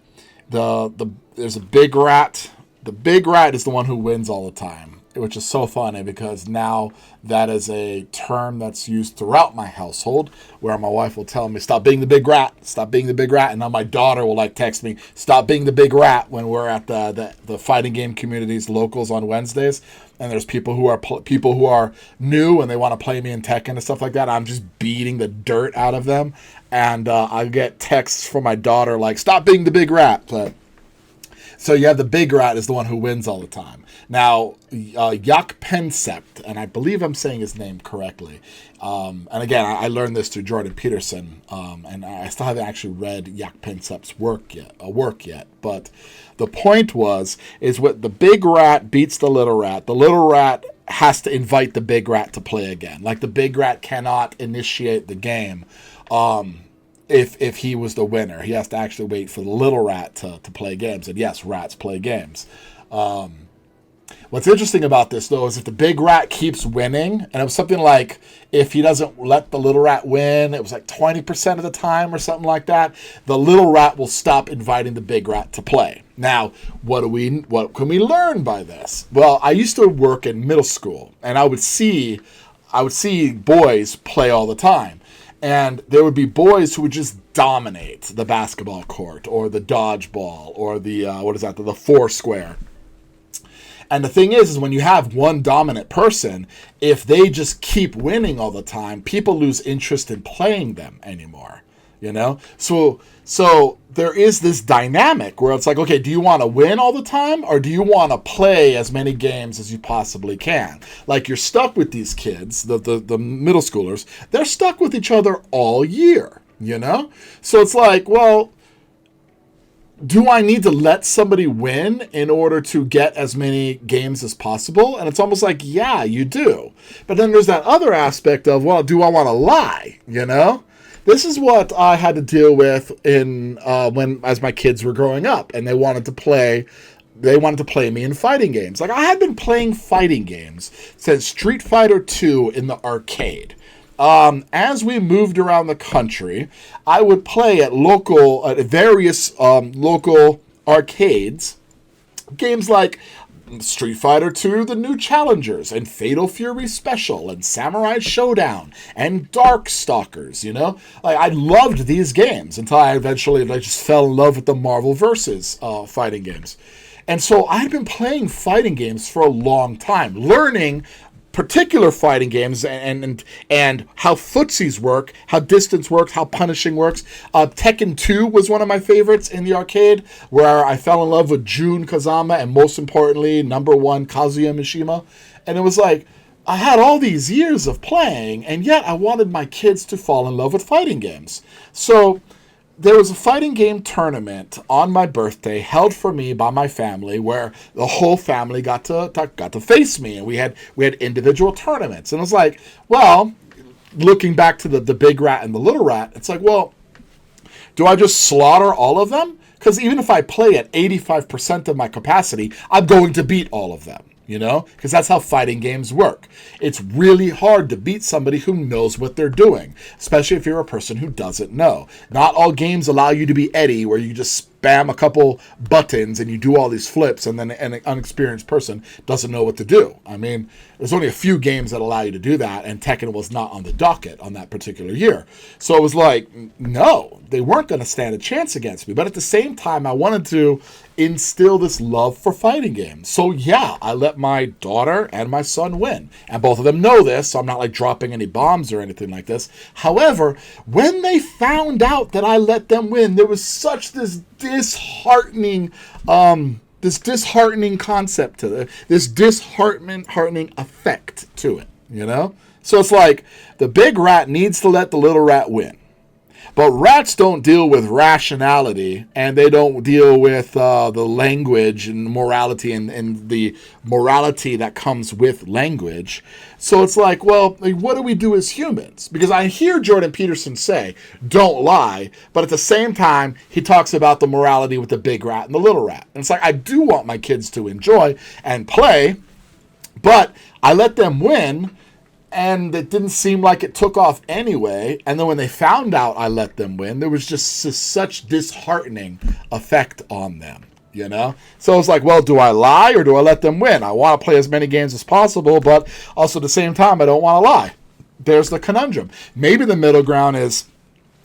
there's a big rat. The big rat is the one who wins all the time, which is so funny because now that is a term that's used throughout my household where my wife will tell me, stop being the big rat, stop being the big rat. And now my daughter will like text me, stop being the big rat when we're at the fighting game communities locals on Wednesdays. And there's people who are new and they want to play me in Tekken and stuff like that. I'm just beating the dirt out of them. And I get texts from my daughter like, stop being the big rat. But so yeah, the big rat is the one who wins all the time. Now, Jaak Pensep, and I believe I'm saying his name correctly. And again, I learned this through Jordan Peterson, and I still haven't actually read Jaak Pensep's work yet. But the point is what the big rat beats the little rat has to invite the big rat to play again. Like the big rat cannot initiate the game. If he was the winner, he has to actually wait for the little rat to play games. And yes, rats play games. What's interesting about this, though, is if the big rat keeps winning, and it was something like if he doesn't let the little rat win, it was like 20% of the time or something like that, the little rat will stop inviting the big rat to play. Now, what can we learn by this? Well, I used to work in middle school, and I would see boys play all the time. And there would be boys who would just dominate the basketball court or the dodgeball or the foursquare. And the thing is when you have one dominant person, if they just keep winning all the time, people lose interest in playing them anymore, you know? So there is this dynamic where it's like, okay, do you want to win all the time or do you want to play as many games as you possibly can? Like you're stuck with these kids, the middle schoolers, they're stuck with each other all year, you know? So it's like, well, do I need to let somebody win in order to get as many games as possible? And it's almost like, yeah, you do. But then there's that other aspect of, well, do I want to lie? You know? This is what I had to deal with as my kids were growing up, and they wanted to play me in fighting games. Like I had been playing fighting games since Street Fighter II in the arcade. As we moved around the country, I would play at various local arcades, games like Street Fighter II, The New Challengers, and Fatal Fury Special, and Samurai Showdown, and Darkstalkers, you know? Like, I loved these games until I eventually just fell in love with the Marvel Versus fighting games. And so I'd been playing fighting games for a long time, learning particular fighting games and how footsies work, how distance works, how punishing works. Tekken 2 was one of my favorites in the arcade, where I fell in love with Jun Kazama and most importantly, number 1 Kazuya Mishima. And it was like, I had all these years of playing, and yet I wanted my kids to fall in love with fighting games. So there was a fighting game tournament on my birthday held for me by my family where the whole family got to face me, and we had individual tournaments. And it was like, well, looking back to the big rat and the little rat, it's like, well, do I just slaughter all of them? Because even if I play at 85% of my capacity, I'm going to beat all of them. You know, because that's how fighting games work. It's really hard to beat somebody who knows what they're doing, especially if you're a person who doesn't know. Not all games allow you to be Eddie, where you just spam a couple buttons and you do all these flips, and then an unexperienced person doesn't know what to do. I mean, there's only a few games that allow you to do that, and Tekken was not on the docket on that particular year. So it was like, no, they weren't going to stand a chance against me. But at the same time, I wanted to instill this love for fighting games. So yeah, I let my daughter and my son win. And both of them know this, so I'm not like dropping any bombs or anything like this. However, when they found out that I let them win, there was such this disheartening concept to it, this disheartening effect to it, you know? So it's like the big rat needs to let the little rat win. But rats don't deal with rationality, and they don't deal with the language and morality and the morality that comes with language. So it's like, well, what do we do as humans? Because I hear Jordan Peterson say, don't lie, but at the same time, he talks about the morality with the big rat and the little rat. And it's like, I do want my kids to enjoy and play, but I let them win, and it didn't seem like it took off anyway. And then when they found out I let them win, there was just such disheartening effect on them, you know? So it's like, well, do I lie or do I let them win? I want to play as many games as possible, but also at the same time, I don't want to lie. There's the conundrum. Maybe the middle ground is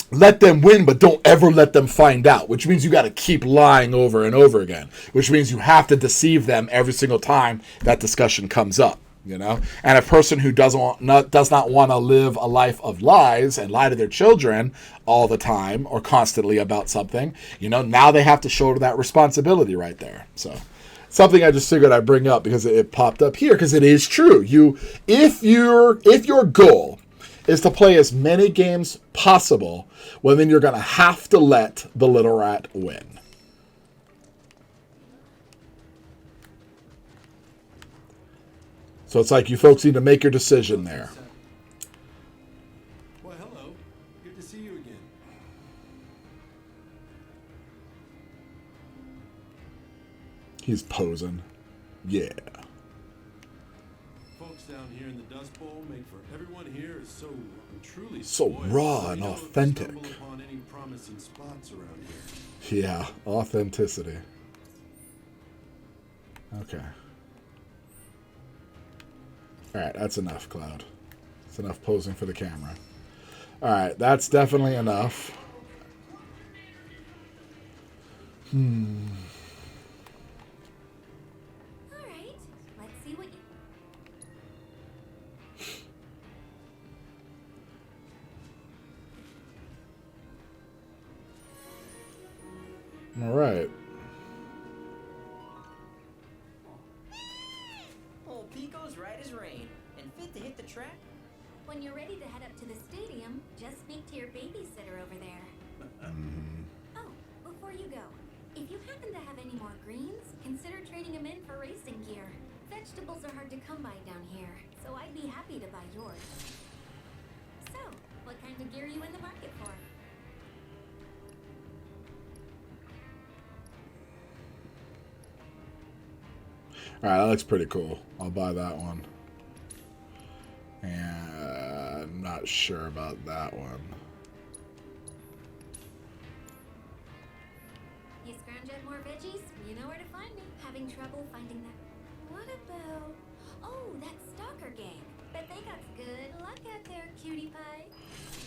let them win, but don't ever let them find out, which means you got to keep lying over and over again, which means you have to deceive them every single time that discussion comes up. You know, and a person who does not want to live a life of lies and lie to their children all the time or constantly about something, you know, now they have to shoulder that responsibility right there. So something I just figured I'd bring up because it popped up here, because it is true. If your goal is to play as many games possible, well, then you're going to have to let the little rat win. So it's like you folks need to make your decision there. Well, hello. Good to see you again. He's posing. Yeah. folks down here in the Dust Bowl make for everyone here is so truly So spoiled, raw so and we don't authentic. stumble upon any promising spots around here. Yeah, authenticity. Okay. Alright, that's enough, Cloud. That's enough posing for the camera. Alright, that's definitely enough. Alright, let's see what you... Alright. Old Pico's right as rain, and fit to hit the track. When you're ready to head up to the stadium, just speak to your babysitter over there. Oh, before you go, if you happen to have any more greens, consider trading them in for racing gear. Vegetables are hard to come by down here, so I'd be happy to buy yours. So, what kind of gear are you in the market for? Alright, that looks pretty cool. I'll buy that one. And I'm not sure about that one. You scrounge up more veggies, you know where to find me. Having trouble finding that? What about... Oh, that stalker gang. Bet they got good luck out there, cutie pie.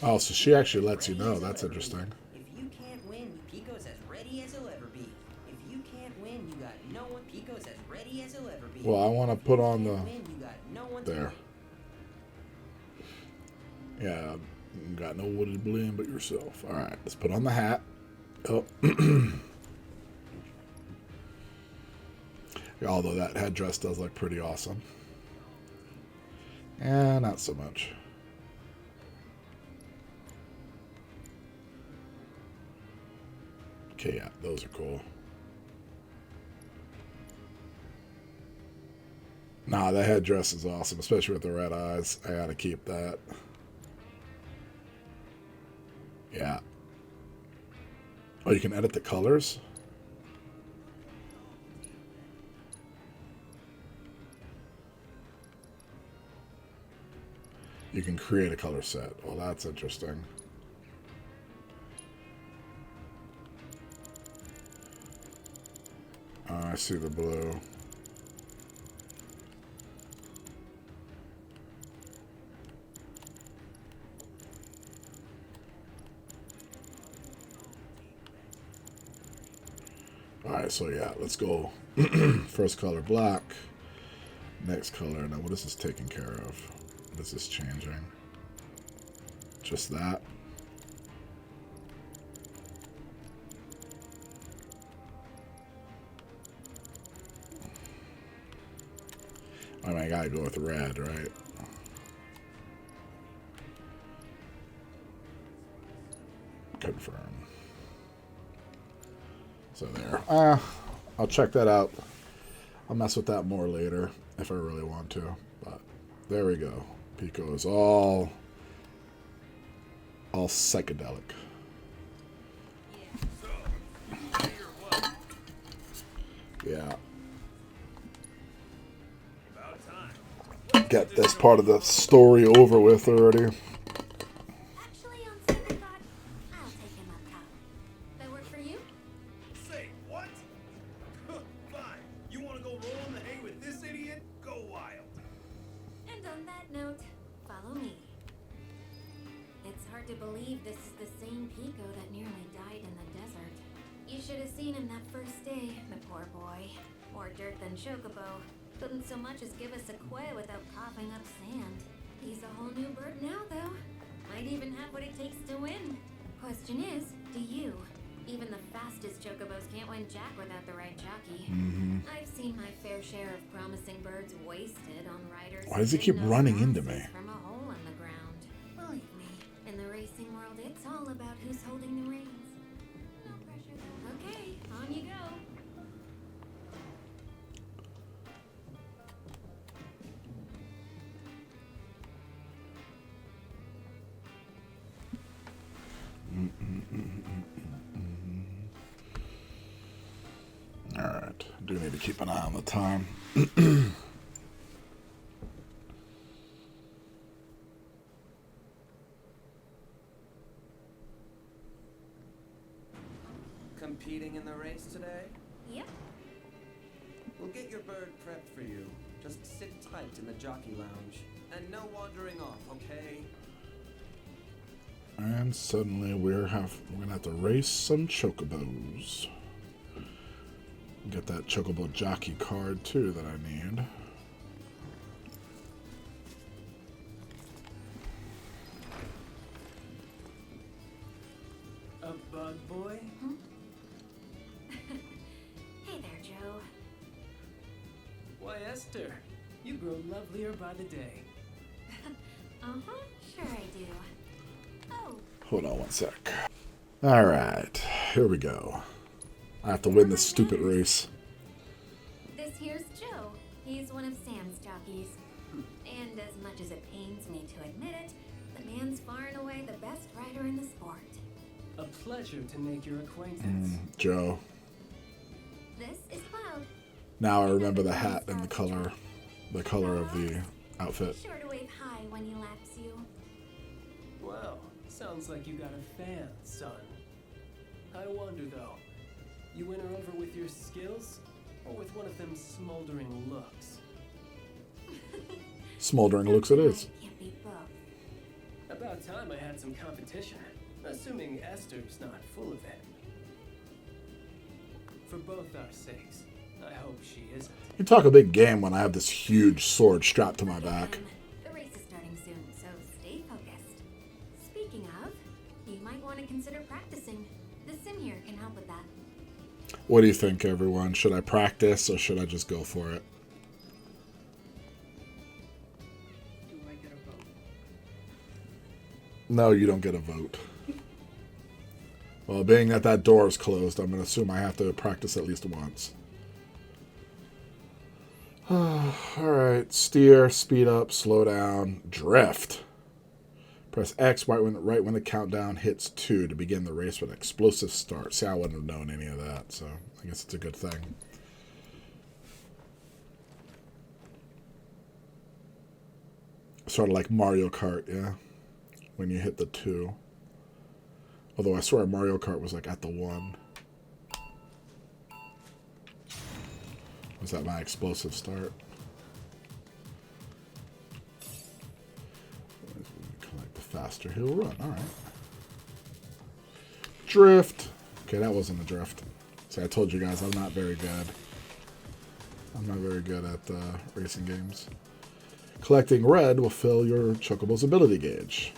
Oh, so she actually lets you know. That's interesting. If you can't win, Pico's as ready as he'll ever be. If you can't win, you got no one. Pico's as ready as he'll ever be. Well, I want to put on the... Win, you got no one to There. win. Yeah, you got no one to blame but yourself. Alright, let's put on the hat. Oh. Although that headdress does look pretty awesome. And not so much. Okay, yeah, those are cool. Nah, the headdress is awesome, especially with the red eyes. I gotta keep that. Yeah. Oh, you can edit the colors? You can create a color set. Well, that's interesting. I see the blue. Alright, so yeah, let's go. First color black. Next color. Now, what is this taking care of? What is this changing? Just that. I mean, I gotta go with red, right? Confirm. So there. I'll check that out. I'll mess with that more later if I really want to. But there we go. Pico is all psychedelic. Yeah. Get this part of the story over with already. Actually, on second thought, I'll take him up top. That work for you? Say what? Fine. You want to go roll in the hay with this idiot? Go wild. And on that note, follow me. It's hard to believe this is the same Pico that nearly died in the desert. You should have seen him that first day, the poor boy. More dirt than Chocobo. Couldn't so much as give us a quail without coughing up sand. He's a whole new bird now, though. Might even have what it takes to win. Question is, do you? Even the fastest Chocobos can't win Jack without the right jockey. I've seen my fair share of promising birds wasted on riders. Why does he keep running into me? From a hole in the ground. Believe me, in the racing world, it's all about who's holding the reins. No pressure though. Okay, on you go. Alright, do need to keep an eye on the time. sit tight in the jockey lounge. And no wandering off, okay? And suddenly we're gonna have to race some chocobos. Get that chocobo jockey card too that I need. A bug boy? Hmm? Hey there, Joe. Why, Esther, you grow lovelier by the day. Uh-huh, sure I do. Oh, Hold on one sec. Alright, here we go. I have to win this stupid race. this here's Joe. He's one of Sam's jockeys. And as much as it pains me to admit it, the man's far and away the best rider in the sport. A pleasure to make your acquaintance. Joe. This is Cloud. Now I remember the hat and the color of the outfit. Sure to wave hi when he laps you. Well, sounds like you got a fan, son. I wonder though, you win her over with your skills, or with one of them smoldering looks? Smoldering looks it is. Can't be both. About time I had some competition, assuming Esther's not full of it. For both our sakes, I hope she isn't. You talk a big game when I have this huge sword strapped to my back. The race is starting soon, so stay focused. Speaking of, you might want to consider practicing. The sim here can help with that. What do you think, everyone? Should I practice or should I just go for it? Do I get a vote? No, you don't get a vote. Well, being that door is closed, I'm going to assume I have to practice at least once. Alright, steer, speed up, slow down, drift. Press X right when the countdown hits 2 to begin the race with an explosive start. See, I wouldn't have known any of that, so I guess it's a good thing. Sort of like Mario Kart, yeah? When you hit the 2. Although I swear Mario Kart was like at the 1. Was that my explosive start? Collect the faster he'll run. Alright. Drift. Okay, that wasn't a drift. See, I told you guys I'm not very good. I'm not very good at racing games. Collecting red will fill your Chocobo's ability gauge.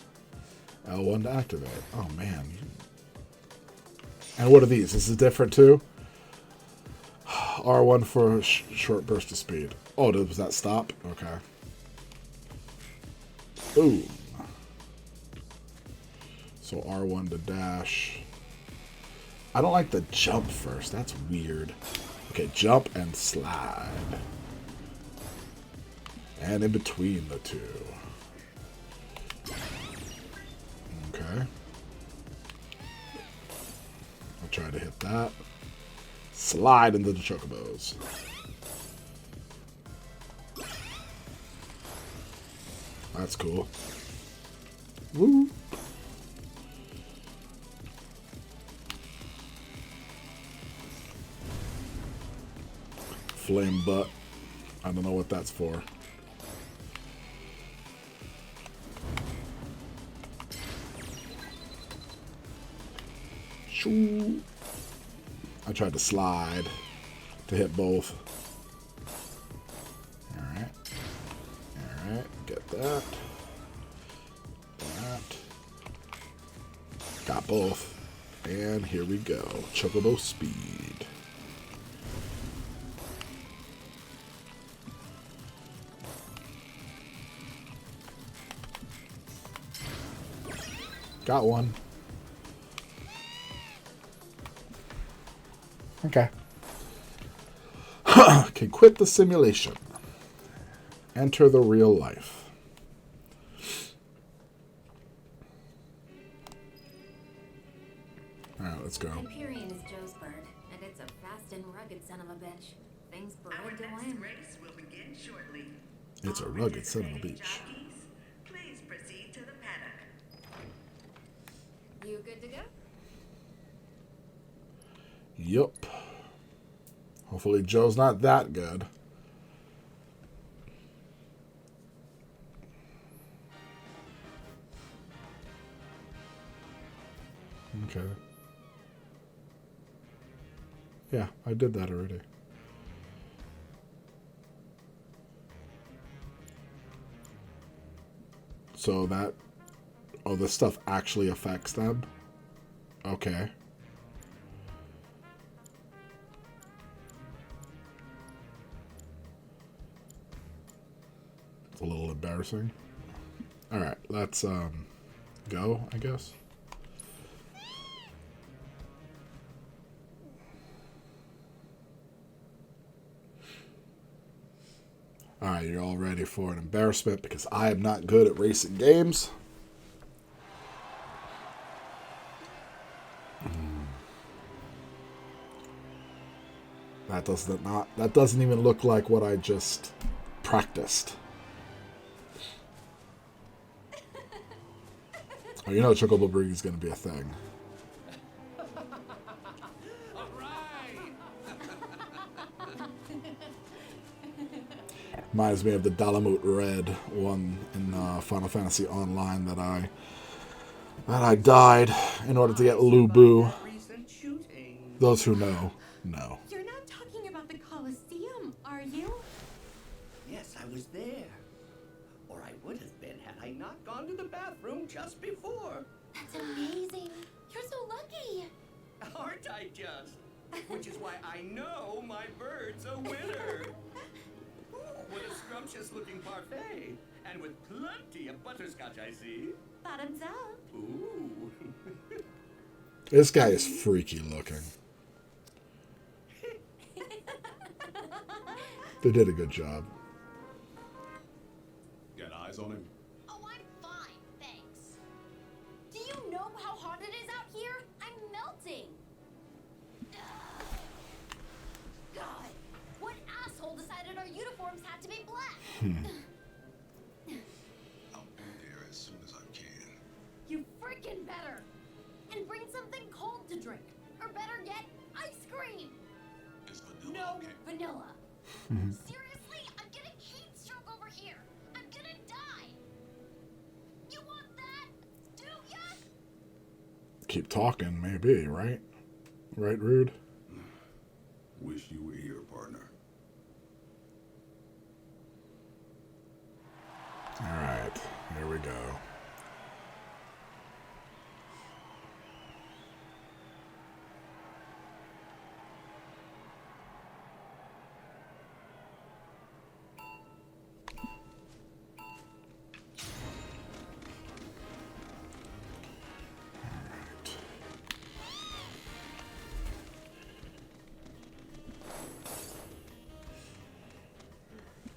L1 to activate. Oh, man. And what are these? This is different, too? R1 for a short burst of speed. Oh, was that stop? Okay. Boom. So R1 to dash. I don't like the jump first. That's weird. Okay, jump and slide. And in between the two. Okay. I'll try to hit that. Slide into the chocobos. That's cool. Woo! Flame butt. I don't know what that's for. Shoo! I tried to slide to hit both. Alright. Alright, get that. That. Got both. And here we go. Chocobo speed. Got one. Okay. Can quit the simulation. Enter the real life. Alright, let's go. Hyperion is Joe's bird, and it's a fast and rugged son of a bitch. Things bred to win. Race will begin shortly. It's a rugged son of a bitch. Jockeys, please proceed to the paddock. You good to go? Yup. Hopefully Joe's not that good. Okay. Yeah, I did that already. So that... Oh, this stuff actually affects them? Okay. It's a little embarrassing. Alright, let's go, I guess. Alright, you're all ready for an embarrassment because I am not good at racing games. That doesn't even look like what I just practiced. Oh, you know Chocobo Briggy is going to be a thing. Reminds me of the Dalamut Red one in Final Fantasy Online that I died in order to get Lubu. Those who know. You're not talking about the Colosseum, are you? Yes, I was there. Or I would have been had I not gone to the bathroom just before. That's amazing. You're so lucky. Aren't I just? Which is why I know my bird's a winner. Ooh, what a scrumptious looking parfait. And with plenty of butterscotch, I see. Bottoms up. Ooh. This guy is freaky looking. They did a good job. Got eyes on him? Oh, I'm fine, thanks. Do you know how hot it is out here? I'm melting. God, what asshole decided our uniforms had to be black? I'll be there as soon as I can. You freaking better. And bring something cold to drink. Or better yet, ice cream. Is vanilla No okay? vanilla. Seriously, I'm getting heat stroke over here. I'm gonna die. You want that? Do ya? Keep talking, maybe, right? Right, Rude? Wish you were here, partner. Alright, here we go.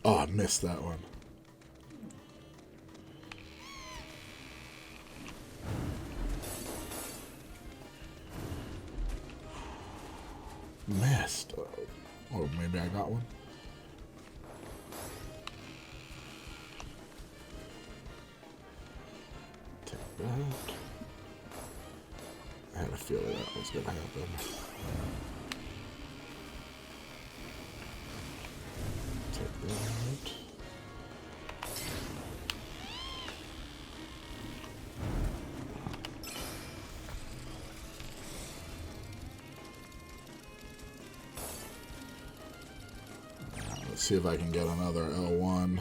Oh, I missed that one. Missed. Oh, maybe I got one. Take that. I had a feeling that was going to happen. Take that. Let's see if I can get another L1.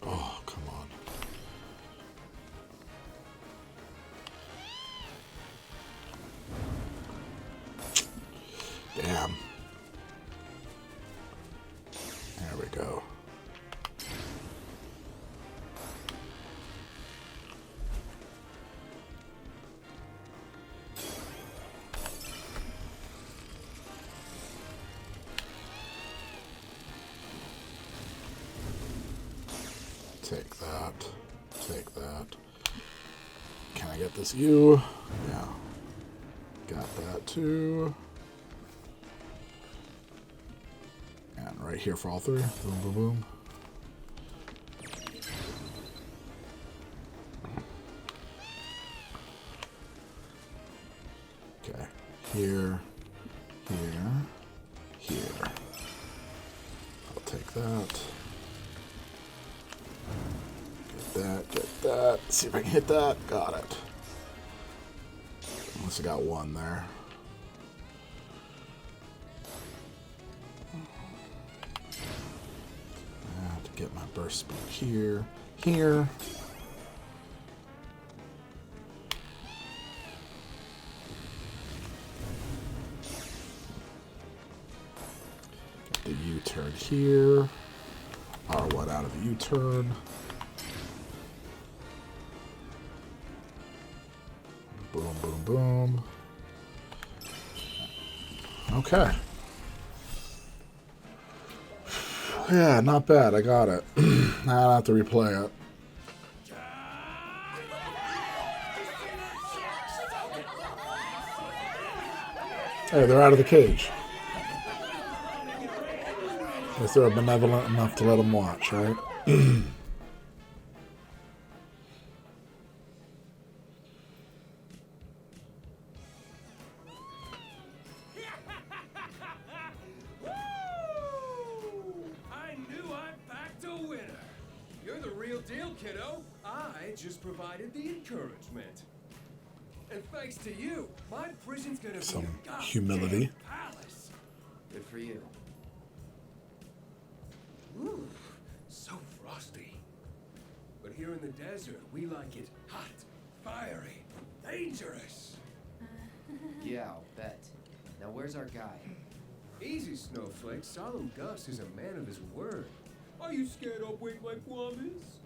Oh, come on. Damn. There we go. Take that. Take that. Can I get this U? Yeah. Got that too. And right here for all three. Boom, boom, boom. Okay. Here, here, here. I'll take that. Get that. See if I can hit that. Got it. Unless I got one there. I have to get my burst speed here. Here. Get the U-turn here. R1 out of the U-turn. Boom, boom, boom. Okay. Yeah, not bad. I got it. Now I have to replay it. Hey, they're out of the cage. Guess they're benevolent enough to let them watch, right? Just provided the encouragement. And thanks to you, my prison's gonna Some be a humility. palace. Good for you. Ooh, so frosty. But here in the desert, we like it hot, fiery, dangerous. Yeah, I'll bet. Now where's our guy? Easy, Snowflake. Solemn Gus is a man of his word. Are you scared I'll break my promise?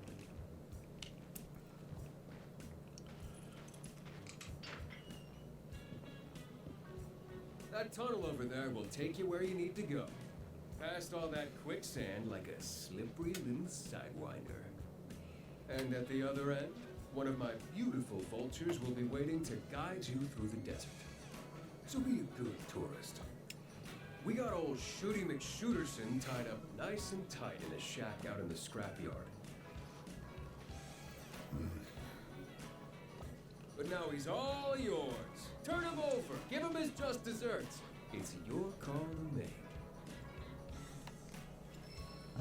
That tunnel over there will take you where you need to go. Past all that quicksand like a slippery little sidewinder. And at the other end, one of my beautiful vultures will be waiting to guide you through the desert. So be a good tourist. We got old Shooty McShooterson tied up nice and tight in a shack out in the scrapyard. But now he's all yours. Turn him over. Give him his just desserts. It's your call to make.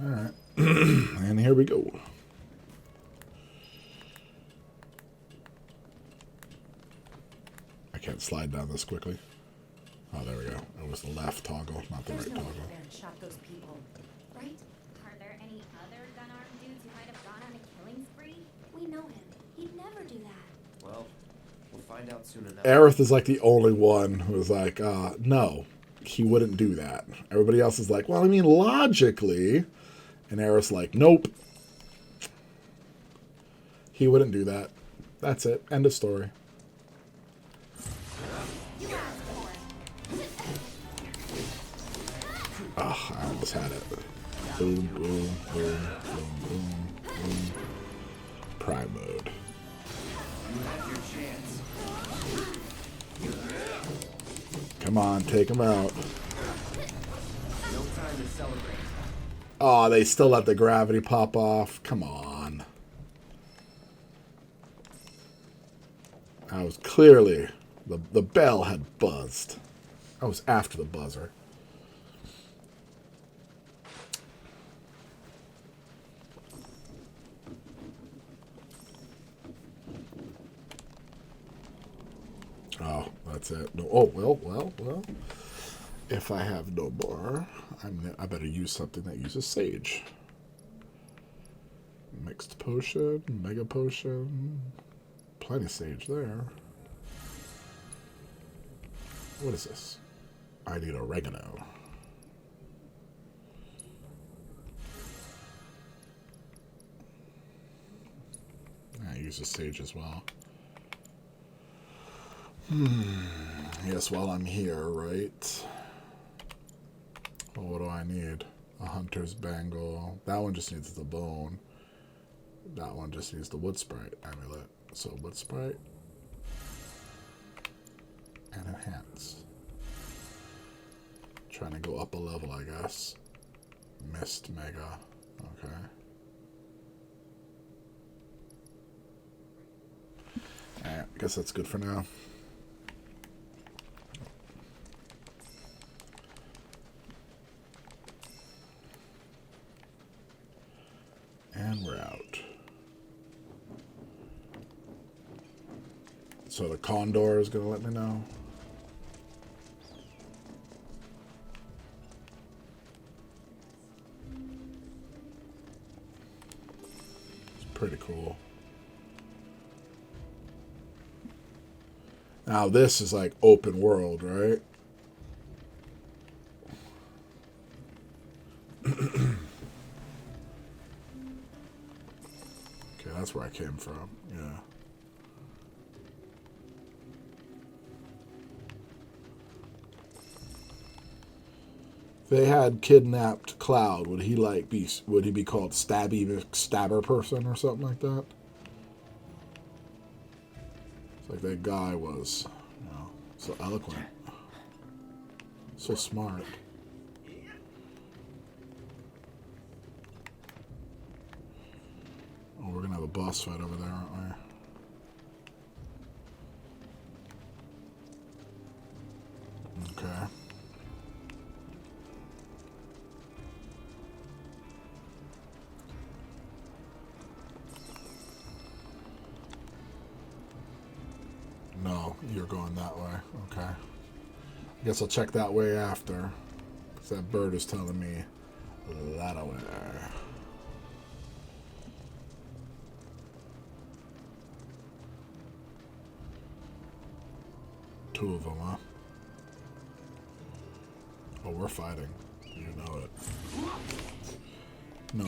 Alright. And here we go. I can't slide down this quickly. Oh, there we go. It was the left toggle, not the right toggle. Man shot those people, right? Are there any other gun-armed dudes who might have gone on a killing spree? We know him. He'd never do that. Well, we'll find out soon enough. Aerith is like the only one who's like, no, he wouldn't do that. Everybody else is like, well, I mean, logically. And Aerith's like, nope. He wouldn't do that. That's it. End of story. Ah, I almost had it. Boom, boom, boom, boom, boom, boom. Prime mode. You have your chance. Come on, take him out. No time to celebrate. Oh, they still let the gravity pop off. Come on. I was clearly... The bell had buzzed. I was after the buzzer. Oh, that's it. No. Oh, well. If I have no more, I better use something that uses sage. Mixed potion, mega potion. Plenty of sage there. What is this? I need oregano. I use the sage as well. Yes, while I'm here, right? Well, what do I need? A hunter's bangle. That one just needs the bone. That one just needs the wood sprite amulet. So wood sprite and enhance. Trying to go up a level, I guess. Mist mega. Okay. Alright, I guess that's good for now. And we're out. So the condor is going to let me know. It's pretty cool. Now this is like open world, right? Okay, that's where I came from. Yeah. If they had kidnapped Cloud, would he be called Stabber person or something like that? It's like that guy was, so eloquent, so smart. Oh, we're gonna have a boss fight over there, aren't we? Okay. No, you're going that way. Okay. I guess I'll check that way after. Because that bird is telling me that way. Two of them, huh? Oh, we're fighting. You know it. No.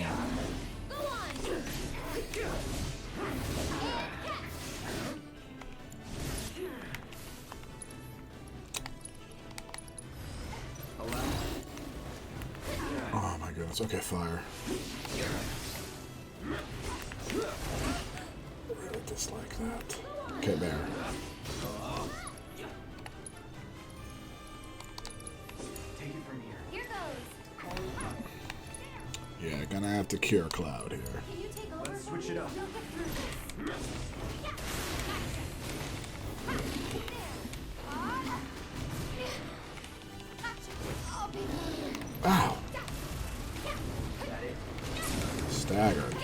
Oh my goodness. Okay, fire. Really dislike that. Okay, there. Take it from here. Here goes. Yeah, gonna have to cure Cloud here. Can you take over? Let's switch it up. We'll get through this. Ow! Staggered.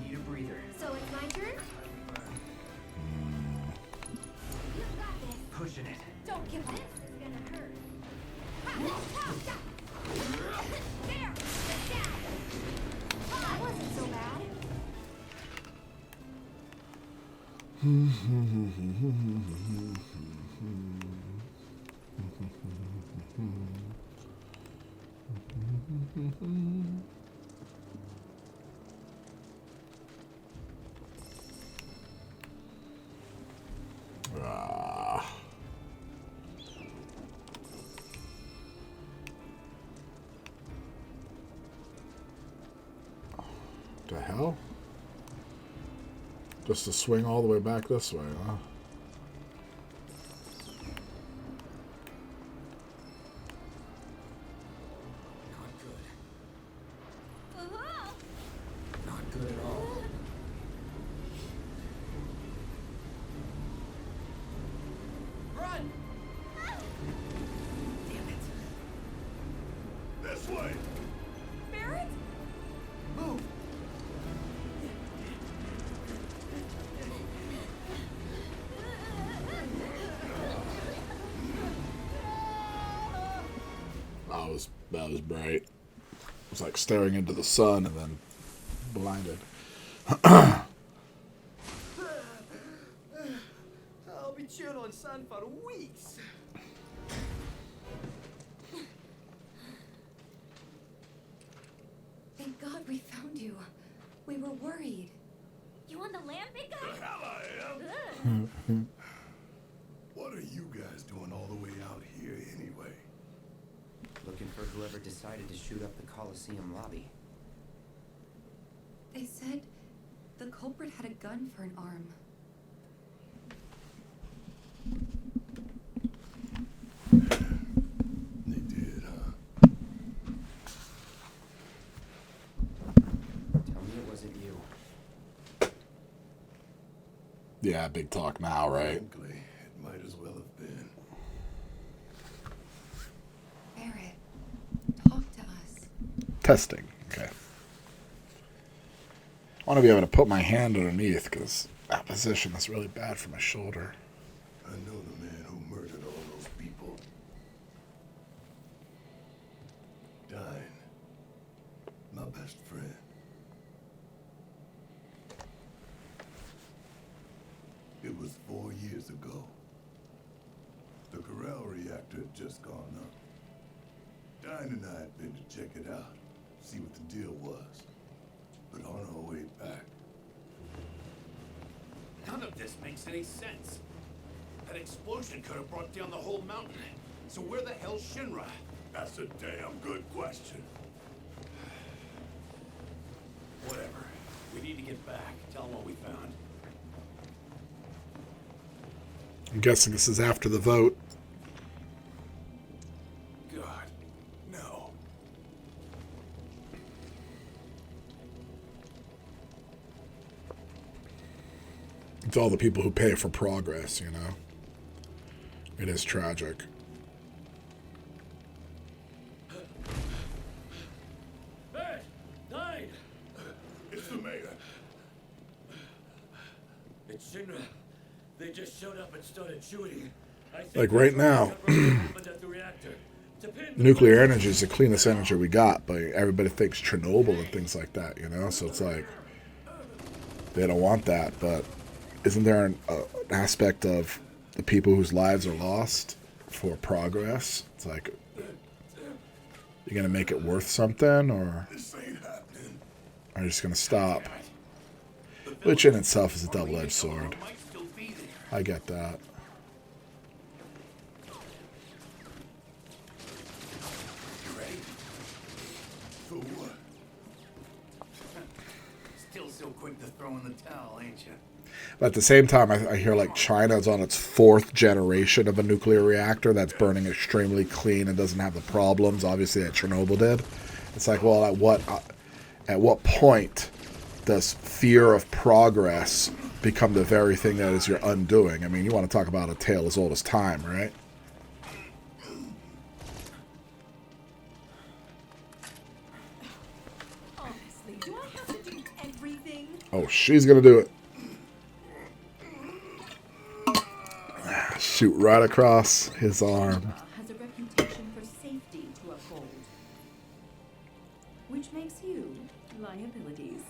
Need a breather. So it's my turn? You've got this. Pushing it. Don't give up. This is gonna hurt. There! Down! Oh, that wasn't so bad. Ah. The hell? Just to swing all the way back this way, huh? Not good. Not good at all. Run! Damn it. This way! Barrett? Move! That was bright. It was like staring into the sun and then blinded. I'll be chewing on sun for weeks. Thank God we found you. We were worried. You on the land, big guy? The hell I am! What are you guys doing all the way out here anyway? Looking for whoever decided to shoot up the Coliseum lobby. They said the culprit had a gun for an arm. They did, huh? Tell me it wasn't you. Yeah, big talk now, right? Frankly, it might as well have been. Testing. Okay. I want to be able to put my hand underneath because that position is really bad for my shoulder. I know the man who murdered all those people. Dine. My best friend. It was 4 years ago. The Corral reactor had just gone up. Dine and I had been to check it out, see what the deal was. But on our way back... None of this makes any sense. That explosion could have brought down the whole mountain. So where the hell's Shinra? That's a damn good question. Whatever. We need to get back. Tell them what we found. I'm guessing this is after the vote. God, no. It's all the people who pay for progress, you know. It is tragic. Hey! Nine! It's the mayor. It's Shinra. They just showed up and started shooting. Like right now, nuclear energy is the cleanest energy we got, but everybody thinks Chernobyl and things like that, you know? So it's like, they don't want that, but isn't there an aspect of the people whose lives are lost for progress? It's like, you're going to make it worth something, or are you just going to stop? Which in itself is a double-edged sword. I get that. You ready? For what? Still so quick to throw in the towel, ain't you? But at the same time, I hear like China is on its 4th generation of a nuclear reactor that's burning extremely clean and doesn't have the problems, obviously, that Chernobyl did. It's like, well, at what point does fear of progress become the very thing that is your undoing? I mean, you want to talk about a tale as old as time, right? Honestly, do I have to do everything? Oh, she's going to do it. Shoot right across his arm. Has a reputation for safety to uphold, which makes you liabilities.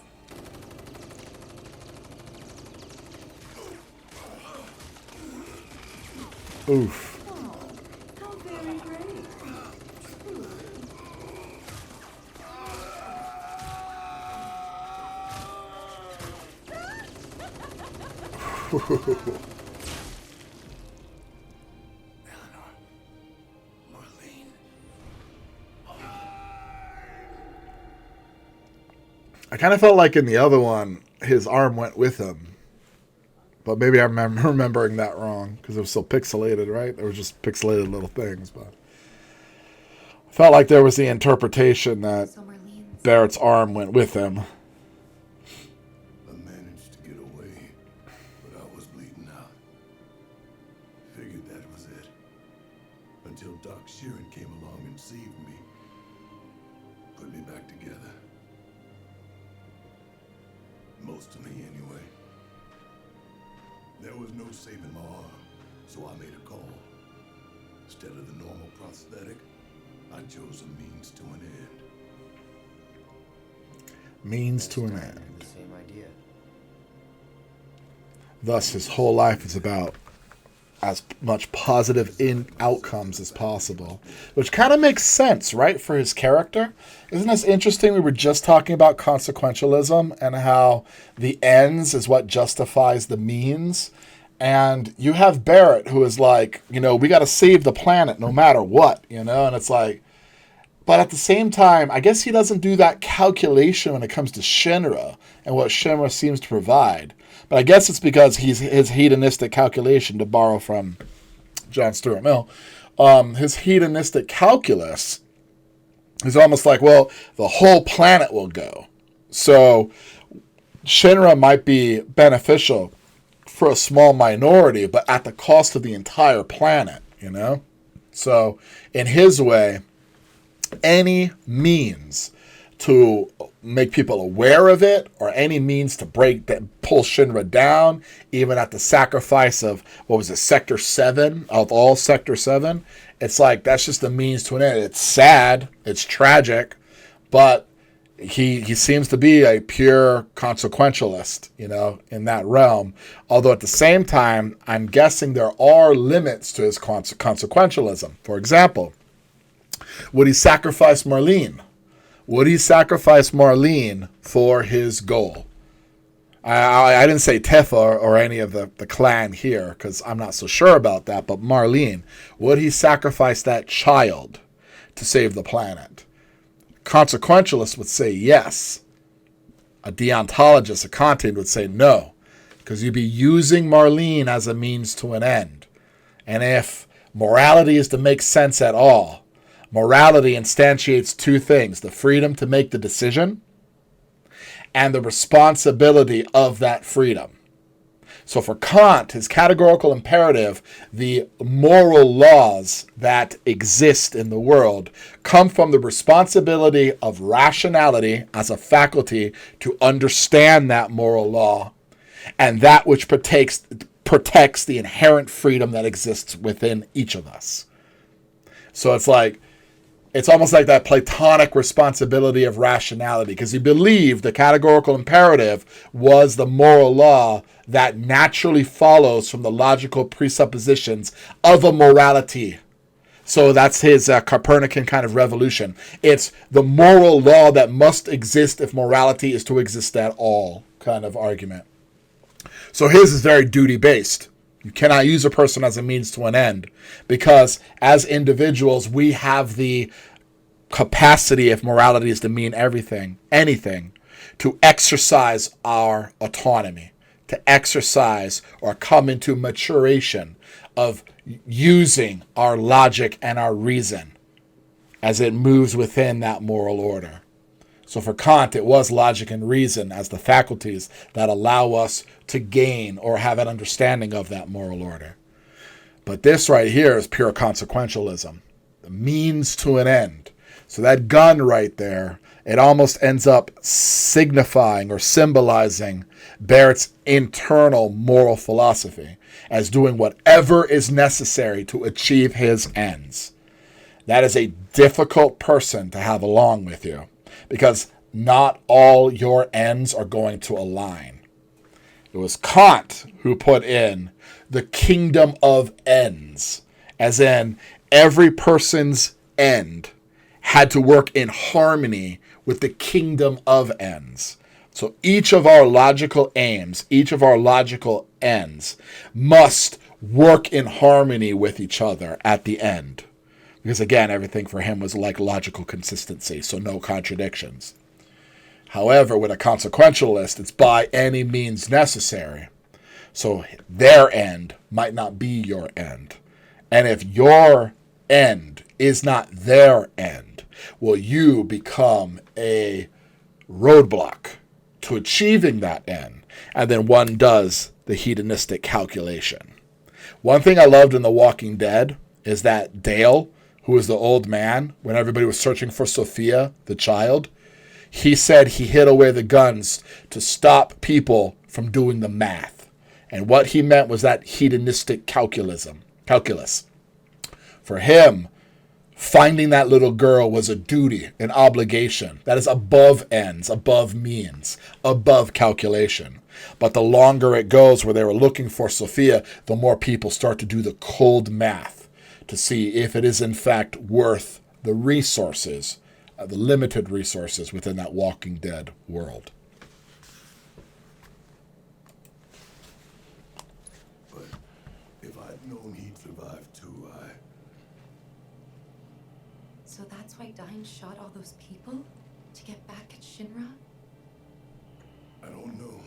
Oof. Oh, how very brave. Truly. I kind of felt like in the other one, his arm went with him. But maybe I'm remembering that wrong, because it was so pixelated, right? There were just pixelated little things, but I felt like there was the interpretation that Barrett's arm went with him. I managed to get away, but I was bleeding out. Figured that was it. Until Doc Sheeran came along and saved me. Put me back together. Most of me, anyway. There was no saving my arm, so I made a call. Instead of the normal prosthetic, I chose a means to an end. Means to an end. The same idea. Thus, his whole life is about as much positive outcomes as possible, which kind of makes sense, right, for his character. Isn't this interesting? We were just talking about consequentialism and how the ends is what justifies the means. And you have Barrett, who is like, you know, we got to save the planet no matter what, you know, and it's like, but at the same time, I guess he doesn't do that calculation when it comes to Shinra and what Shinra seems to provide. But I guess it's because his hedonistic calculation, to borrow from John Stuart Mill, his hedonistic calculus is almost like, well, the whole planet will go. So Shinra might be beneficial for a small minority, but at the cost of the entire planet, you know? So in his way, any means to make people aware of it, or any means to pull Shinra down, even at the sacrifice of, what was it, Sector 7, of all Sector 7. It's like, that's just a means to an end. It's sad, it's tragic, but he seems to be a pure consequentialist, in that realm. Although at the same time, I'm guessing there are limits to his consequentialism. For example, would he sacrifice Marlene? Would he sacrifice Marlene for his goal? I didn't say Tifa or any of the clan here, because I'm not so sure about that, but Marlene, would he sacrifice that child to save the planet? Consequentialists would say yes. A deontologist, a Kantian, would say no, because you'd be using Marlene as a means to an end. And if morality is to make sense at all, morality instantiates two things: the freedom to make the decision and the responsibility of that freedom. So for Kant, his categorical imperative, the moral laws that exist in the world come from the responsibility of rationality as a faculty to understand that moral law, and that which protects the inherent freedom that exists within each of us. So it's almost like that Platonic responsibility of rationality, because he believed the categorical imperative was the moral law that naturally follows from the logical presuppositions of a morality. So that's his Copernican kind of revolution. It's the moral law that must exist if morality is to exist at all kind of argument. So his is very duty-based. You cannot use a person as a means to an end, because as individuals, we have the capacity, if morality is to mean anything, to exercise our autonomy, to exercise or come into maturation of using our logic and our reason as it moves within that moral order. So for Kant, it was logic and reason as the faculties that allow us to gain or have an understanding of that moral order. But this right here is pure consequentialism, the means to an end. So that gun right there, it almost ends up signifying or symbolizing Barrett's internal moral philosophy as doing whatever is necessary to achieve his ends. That is a difficult person to have along with you, because not all your ends are going to align. It was Kant who put in the kingdom of ends, as in every person's end had to work in harmony with the kingdom of ends. So each of our logical aims, each of our logical ends must work in harmony with each other at the end. Because again, everything for him was like logical consistency, so no contradictions. However, with a consequentialist, it's by any means necessary. So their end might not be your end. And if your end is not their end, will you become a roadblock to achieving that end? And then one does the hedonistic calculation. One thing I loved in The Walking Dead is that Dale, who was the old man, when everybody was searching for Sophia, the child, he said he hid away the guns to stop people from doing the math. And what he meant was that hedonistic calculus. For him, finding that little girl was a duty, an obligation that is above ends, above means, above calculation. But the longer it goes where they were looking for Sophia, the more people start to do the cold math to see if it is in fact worth the resources, the limited resources within that Walking Dead world. But if I'd known he'd survive too, So that's why Dine shot all those people? To get back at Shinra? I don't know.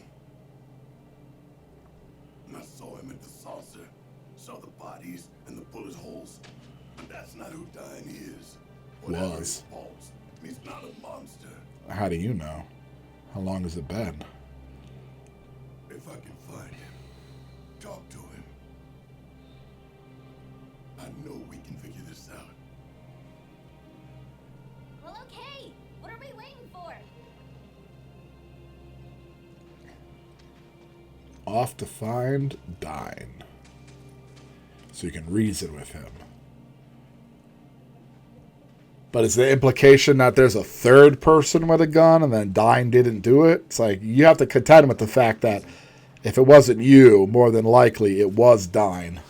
And I saw him at the saucer, saw the bodies and the bullet holes. But that's not who Dine is. Whatever his faults, he's not a monster. How do you know? How long has it been? If I can find him, talk to him, I know we can figure this out. Well, okay. What are we waiting for? off to find Dine. So you can reason with him. But is the implication that there's a third person with a gun and then Dine didn't do it? It's like, you have to contend with the fact that if it wasn't you, more than likely it was Dine.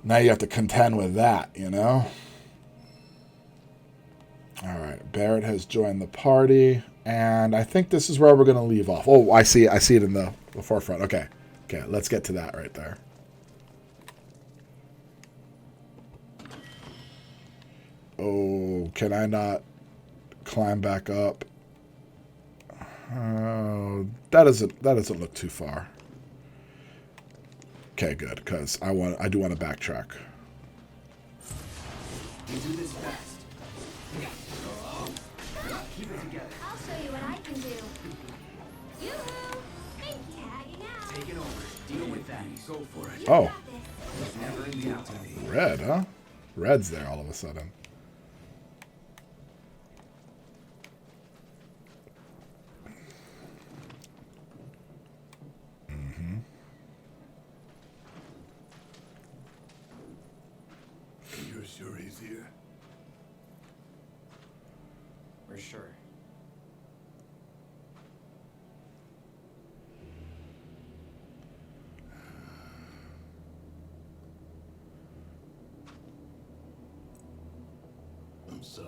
Now you have to contend with that, you know? Alright, Barrett has joined the party. And I think this is where we're going to leave off. Oh, I see it in the forefront. Okay, let's get to that right there. Oh, can I not climb back up? Oh, that doesn't look too far. Okay, good, because I do want to backtrack. You do this fast. Keep it together. I'll show you what I can do. Yoo-hoo! Thank tagging out. Take it over. Deal with that. Go for it. Oh. Never in doubt to me. Red, huh? Red's there all of a sudden. You're sure he's here? For sure. I'm sorry,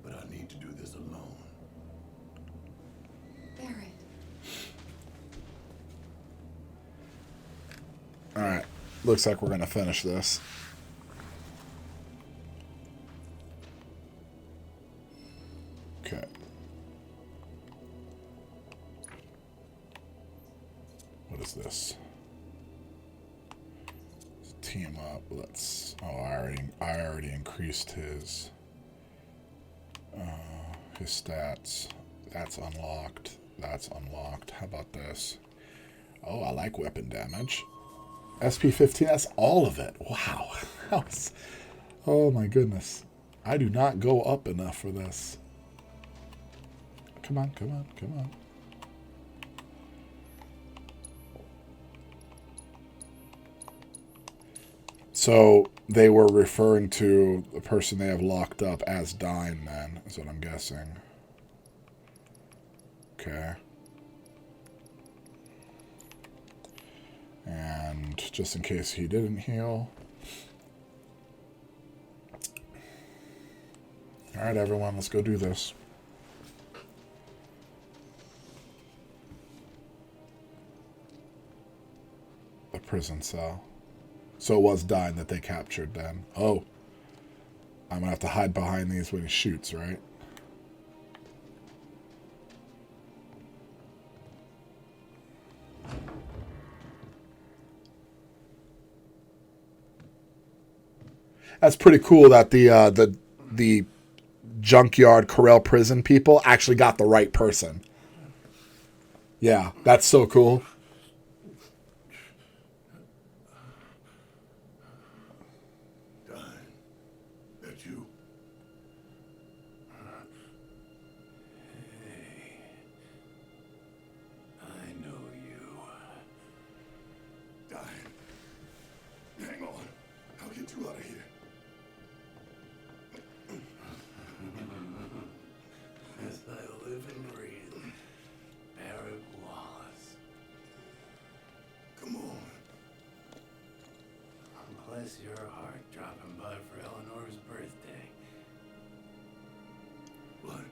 but I need to do this alone. Barrett. Alright, looks like we're going to finish this. Okay. What is this? Team up. Let's. Oh, I already increased his stats. That's unlocked. That's unlocked. How about this? Oh, I like weapon damage. SP15. That's all of it. Wow. Oh my goodness. I do not go up enough for this. Come on, come on, come on. So they were referring to the person they have locked up as Dine, then, is what I'm guessing. Okay. And just in case he didn't heal. Alright, everyone, let's go do this. A prison cell. So it was Dine that they captured then. Oh. I'm gonna have to hide behind these when he shoots, right? That's pretty cool that the junkyard Corel prison people actually got the right person. Yeah, that's so cool. That you? Hey, I know you. Dine. Hang on. I'll get you out of here. As I live and breathe, Barrett Wallace. Come on. Bless your heart dropping by for Eleanor's birthday. What?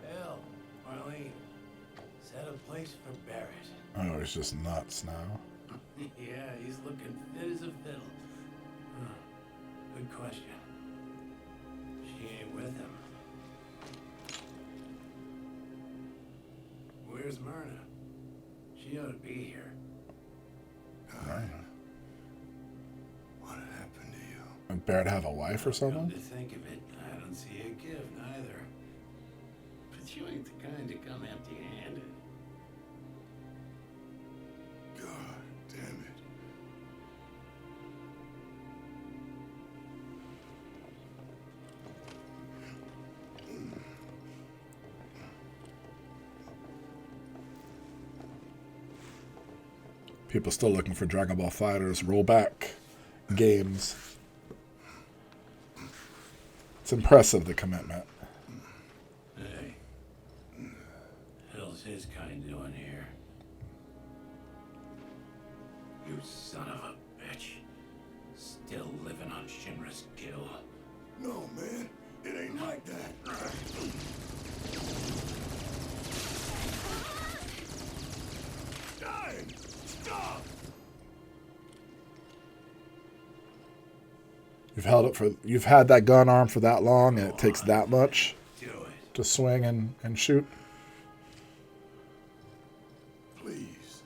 Hell, Marlene, set a place for Barrett. Oh, he's just nuts now. Yeah, he's looking fit as a fiddle. Good question. She ain't with him. Where's Myrna? She ought to be here. What happened to you? Did Barrett have a wife or Come something? to think of it, I don't see a gift either. But you ain't the kind to come empty-handed. God damn it. People still looking for Dragon Ball Fighters rollback games. It's impressive, the commitment. Hey, hell's his kind doing here? You son of a bitch. Still living on Shinra's kill. No, man. It ain't like that. Dying! Stop! You've had that gun arm for that long, and it takes that much to swing and shoot. Please.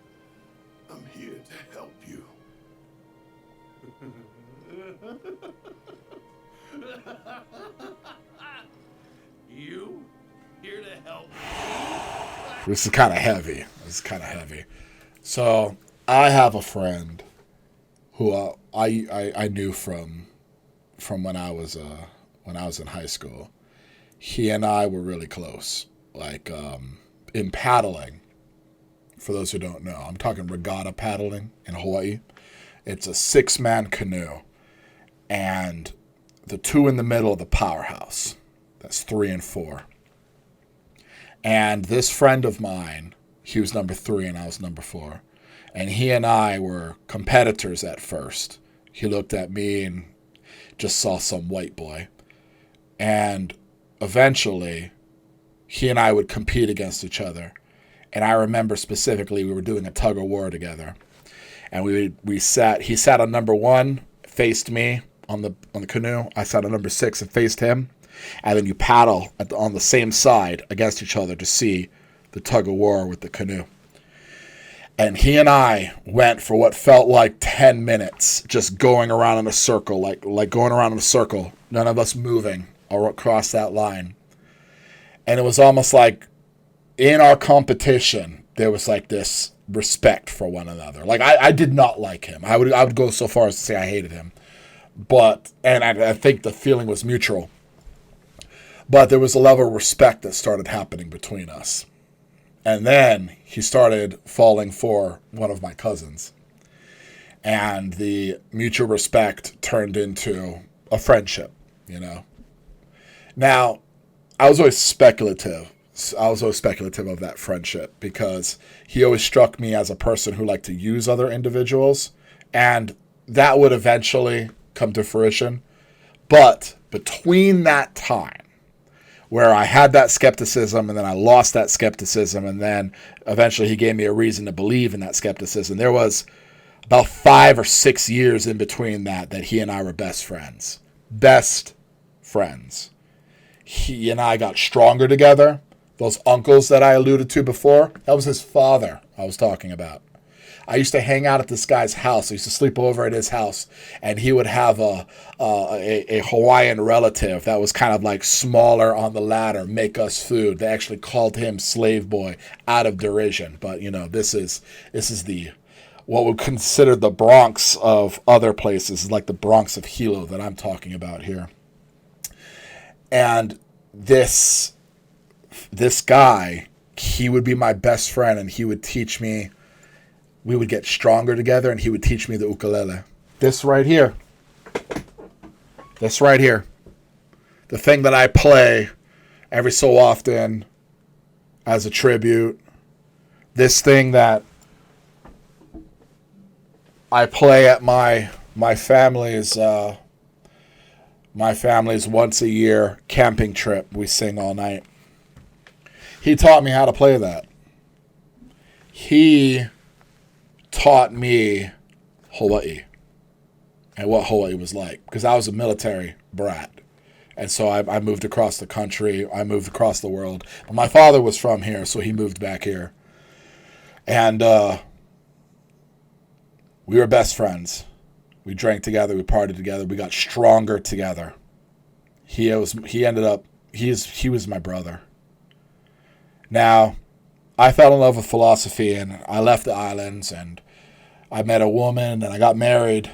I'm here to help you. You? Here to help This is kind of heavy. So I have a friend who I knew from when I was in high school. He and I were really close, like in paddling. For those who don't know, I'm talking regatta paddling in Hawaii. It's a 6-man canoe, and the two in the middle of the powerhouse. That's 3 and 4. And this friend of mine, he was number 3 and I was number 4. And he and I were competitors at first. He looked at me and just saw some white boy. And eventually, he and I would compete against each other. And I remember specifically we were doing a tug of war together. And he sat on number 1, faced me on the canoe. I sat on number 6 and faced him. And then you paddle on the same side against each other to see the tug of war with the canoe. And he and I went for what felt like 10 minutes, just going around in a circle, like going around in a circle, none of us moving across that line. And it was almost like in our competition, there was like this respect for one another. Like I did not like him. I would go so far as to say I hated him. And I think the feeling was mutual. But there was a level of respect that started happening between us. And then he started falling for one of my cousins. And the mutual respect turned into a friendship, you know. Now, I was always speculative of that friendship because he always struck me as a person who liked to use other individuals. And that would eventually come to fruition. But between that time, where I had that skepticism and then I lost that skepticism and then eventually he gave me a reason to believe in that skepticism. There was about 5 or 6 years in between that he and I were best friends. Best friends. He and I got stronger together. Those uncles that I alluded to before, that was his father I was talking about. I used to hang out at this guy's house. I used to sleep over at his house, and he would have a Hawaiian relative that was kind of like smaller on the ladder make us food. They actually called him Slave Boy out of derision. But you know, this is the what would consider the Bronx of other places, like the Bronx of Hilo that I'm talking about here. And this guy, he would be my best friend, and he would teach me. We would get stronger together, and he would teach me the ukulele. This right here. The thing that I play every so often as a tribute. This thing that I play at my family's once a year camping trip. We sing all night. He taught me how to play that. He taught me Hawaii and what Hawaii was like, because I was a military brat, and so I moved across the country, I moved across the world. But my father was from here, so he moved back here, and we were best friends. We drank together, we partied together, we got stronger together. He was my brother. Now, I fell in love with philosophy, and I left the islands, and I met a woman, and I got married,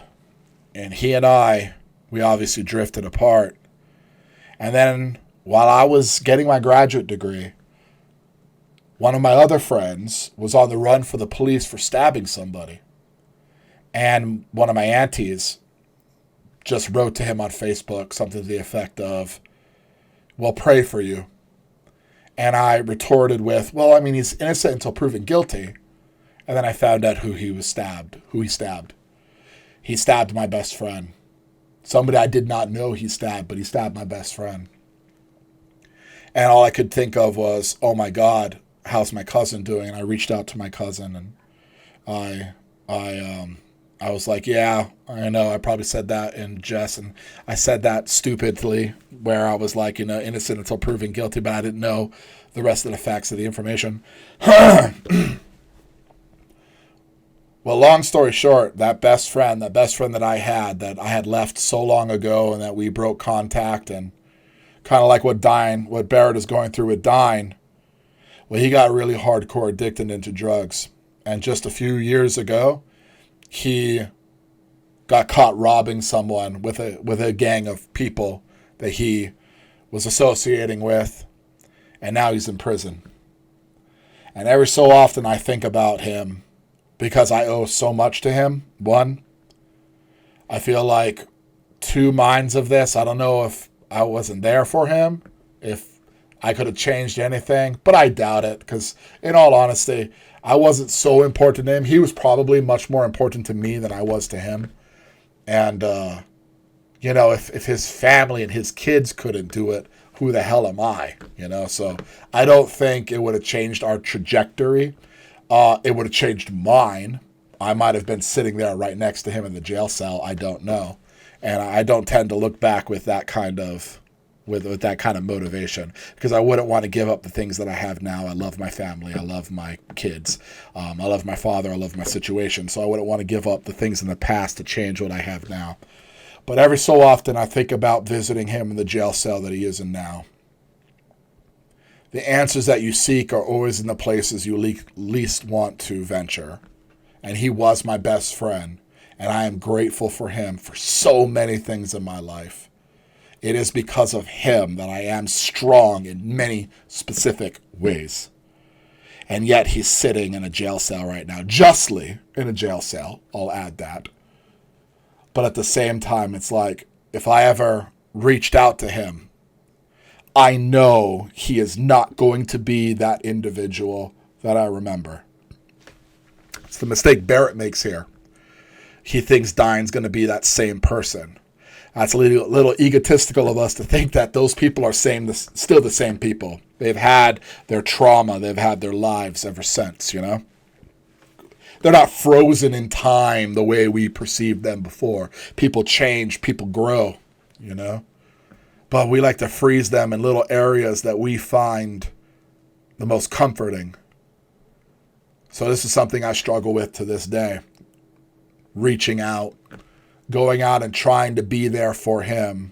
and he and we obviously drifted apart. And then, while I was getting my graduate degree, one of my other friends was on the run for the police for stabbing somebody. And one of my aunties just wrote to him on Facebook something to the effect of, "Well, pray for you." And I retorted with, "Well, I mean, he's innocent until proven guilty." And then I found out who he stabbed. He stabbed my best friend. Somebody I did not know he stabbed, but he stabbed my best friend. And all I could think of was, oh my God, how's my cousin doing? And I reached out to my cousin, and I was like, yeah, I know, I probably said that in jest, and I said that stupidly, where I was like, innocent until proven guilty, but I didn't know the rest of the facts of the information. Well, long story short, that best friend that I had left so long ago, and that we broke contact, and kind of like what Barrett is going through with Dine, well, he got really hardcore addicted into drugs. And just a few years ago, he got caught robbing someone with a gang of people that he was associating with, and now he's in prison. And every so often I think about him, because I owe so much to him. One, I feel like two minds of this. I don't know if I wasn't there for him, if I could have changed anything, but I doubt it, because in all honesty, I wasn't so important to him. He was probably much more important to me than I was to him. And, if his family and his kids couldn't do it, who the hell am I? So I don't think it would have changed our trajectory. It would have changed mine. I might have been sitting there right next to him in the jail cell. I don't know. And I don't tend to look back with that kind of motivation, because I wouldn't want to give up the things that I have now. I love my family. I love my kids. I love my father. I love my situation. So I wouldn't want to give up the things in the past to change what I have now. But every so often I think about visiting him in the jail cell that he is in now. The answers that you seek are always in the places you least want to venture. And he was my best friend. And I am grateful for him for so many things in my life. It is because of him that I am strong in many specific ways. And yet he's sitting in a jail cell right now. Justly in a jail cell. I'll add that. But at the same time, it's like, if I ever reached out to him, I know he is not going to be that individual that I remember. It's the mistake Barrett makes here. He thinks Dine's going to be that same person. That's a little egotistical of us to think that those people are still the same people. They've had their trauma. They've had their lives ever since, They're not frozen in time the way we perceived them before. People change. People grow, But we like to freeze them in little areas that we find the most comforting. So this is something I struggle with to this day. Reaching out, going out and trying to be there for him.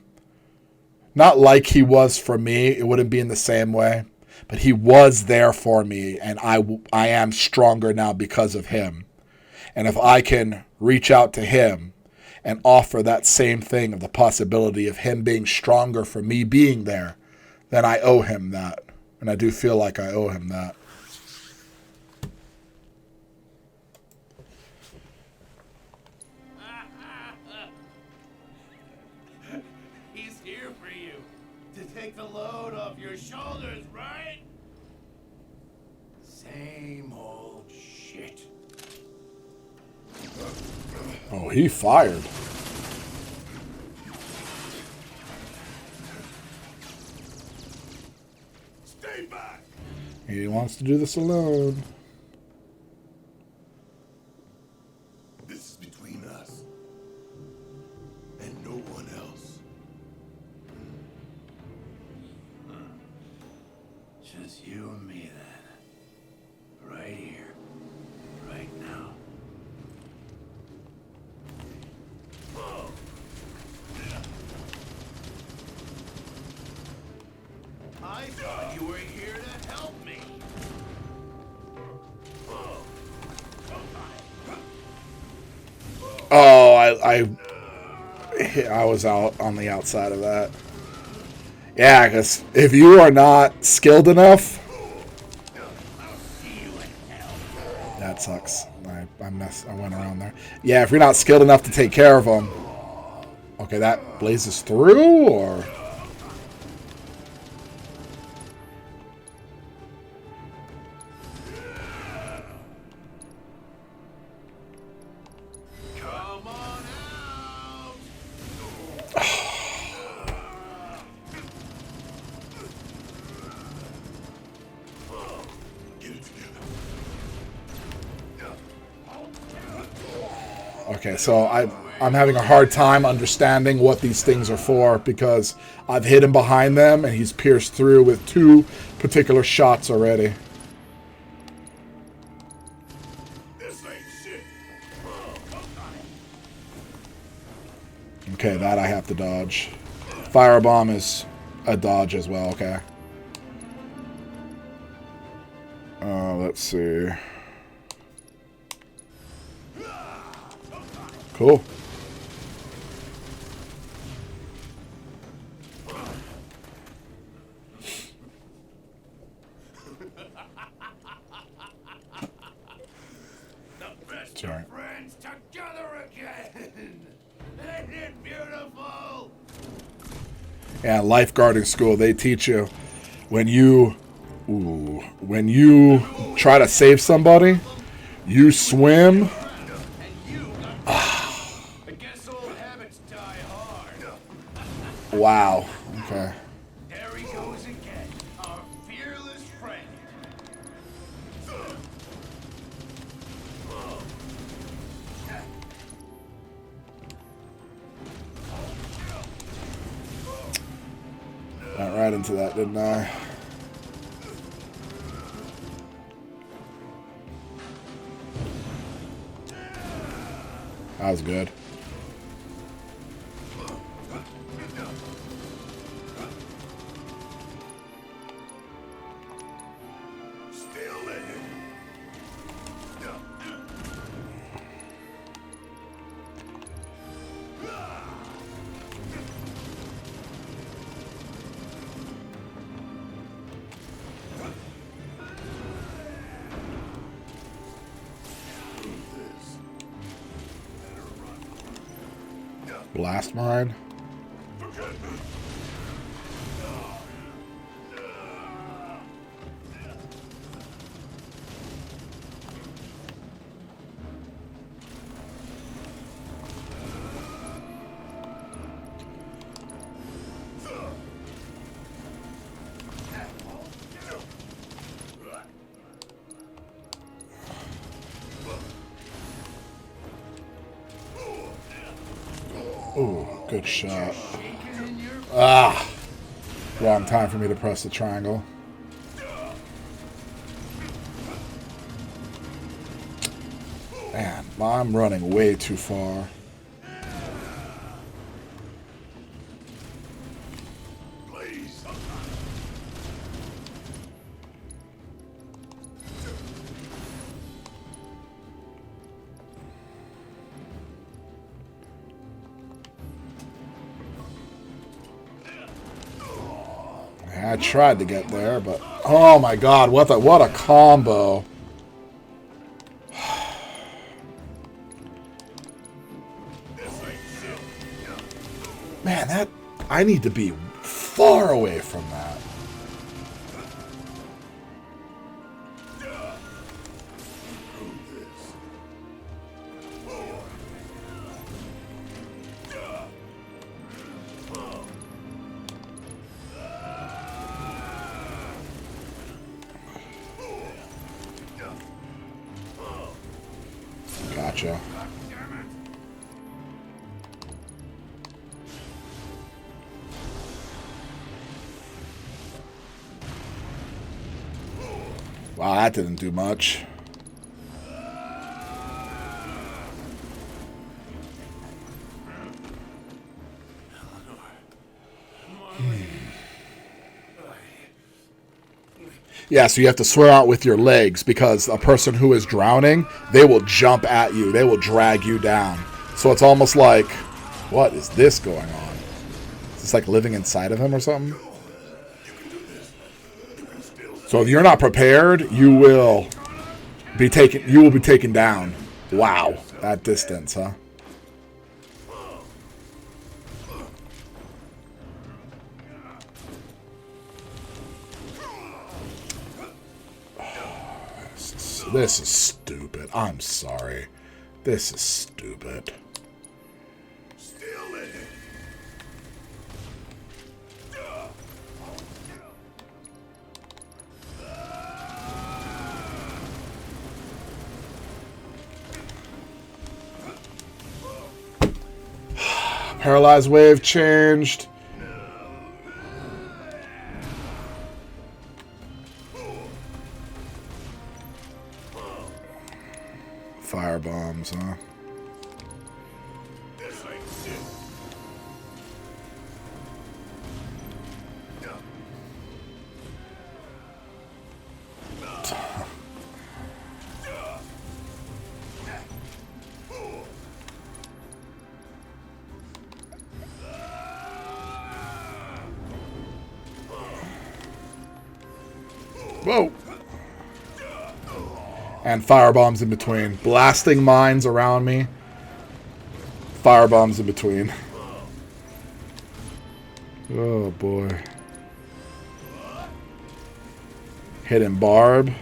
Not like he was for me. It wouldn't be in the same way. But he was there for me, and I am stronger now because of him. And if I can reach out to him and offer that same thing of the possibility of him being stronger for me being there, then I owe him that. And I do feel like I owe him that. He's here for you, to take the load off your shoulders, right? Same old shit. Oh, he fired. Stay back. He wants to do this alone. This is between us and no one else. Just you and me then. Right here. Right now. I thought you were here to help me. Oh, I was out on the outside of that. Yeah, because if you are not skilled enough, that sucks. I went around there. Yeah, if you're not skilled enough to take care of them. Okay, that blazes through, or... Okay, so I'm having a hard time understanding what these things are for because I've hit him behind them and he's pierced through with 2 particular shots already. Okay, that I have to dodge. Firebomb is a dodge as well, okay. Let's see. Cool. The best Sorry. of friends together again. Isn't it beautiful? Yeah, lifeguarding school, they teach you when you try to save somebody, you swim. Wow. Okay. There he goes again, our fearless friend. Went right into that, didn't I? That was good. Blast mine. Ooh, good shot. Ah! Wrong time for me to press the triangle. Man, I'm running way too far. I tried to get there, but oh my god, what a combo. Man, that I need to be far away from that. Gotcha. Wow, that didn't do much. Yeah, so you have to swim out with your legs because a person who is drowning, they will jump at you. They will drag you down. So it's almost like, what is this going on? Is this like living inside of him or something? So if you're not prepared, you will You will be taken down. Wow, that distance, huh? This is stupid. I'm sorry. This is stupid. Paralyzed wave changed. Fire bombs, huh? Whoa! And firebombs in between. Blasting mines around me. Firebombs in between. Oh boy. Hidden barb.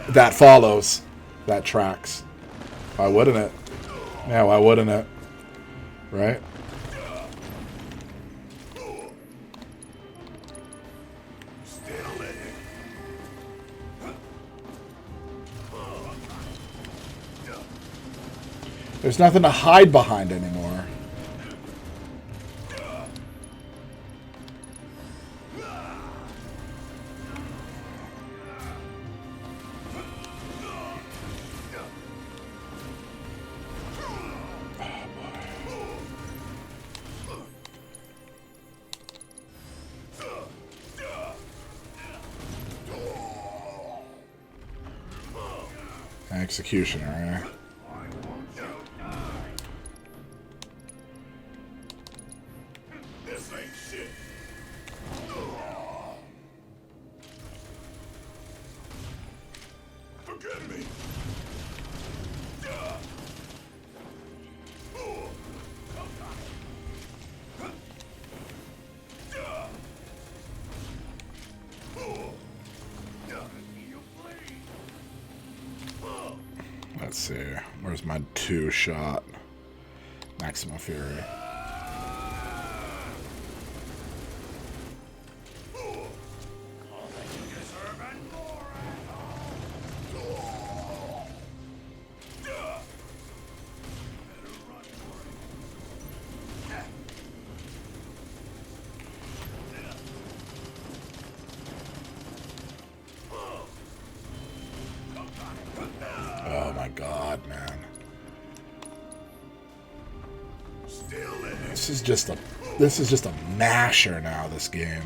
That follows. That tracks. Why wouldn't it? Yeah, why wouldn't it? Right? There's nothing to hide behind anymore. Executioner, eh? Let's see. Where's my 2-shot? Maximum Fury. Oh my god, man. This is just a masher now, this game.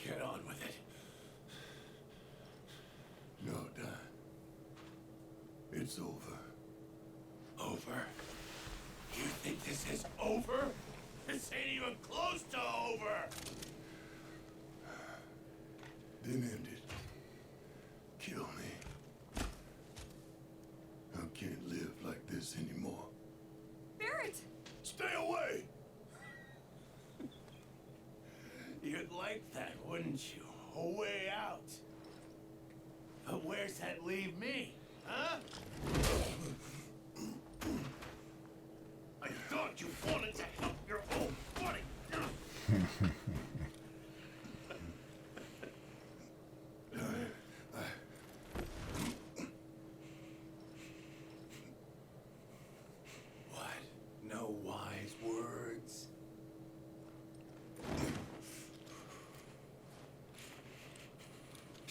Get on with it. No, Don. It's over. Over? You think this is over? This ain't even close to over! Then end it. Kill me. I can't live like this anymore. Barrett! Stay away! You'd like that, wouldn't you? A way out. But where's that leave me? Huh? I thought you wanted to help your own buddy. What? No wise words?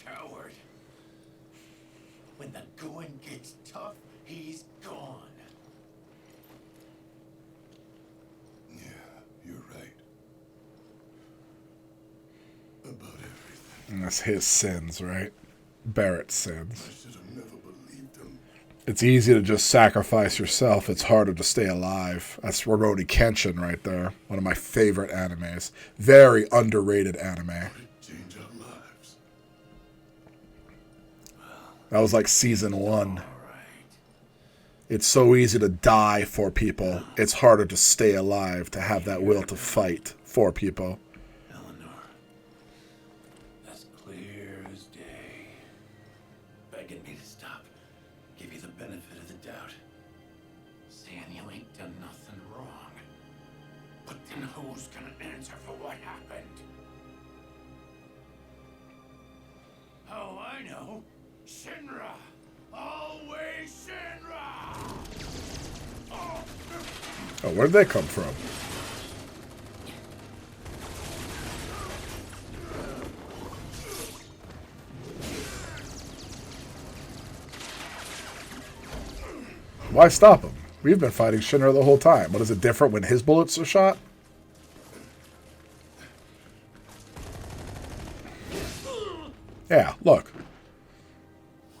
Coward. When the going gets tough, he's gone. And that's his sins, right? Barrett's sins. I should have never believed him. It's easy to just sacrifice yourself. It's harder to stay alive. That's Rurouni Kenshin right there. One of my favorite animes. Very underrated anime. Change our lives. That was like season 1. It's so easy to die for people. It's harder to stay alive, to have that will to fight for people. Eleanor, as clear as day. Begging me to stop. Give you the benefit of the doubt. Saying you ain't done nothing wrong. But then who's gonna answer for what happened? Oh, I know. Shinra! Always Shinra! Oh, where'd they come from? Why stop him? We've been fighting Shinra the whole time. What is it different when his bullets are shot? Yeah, look.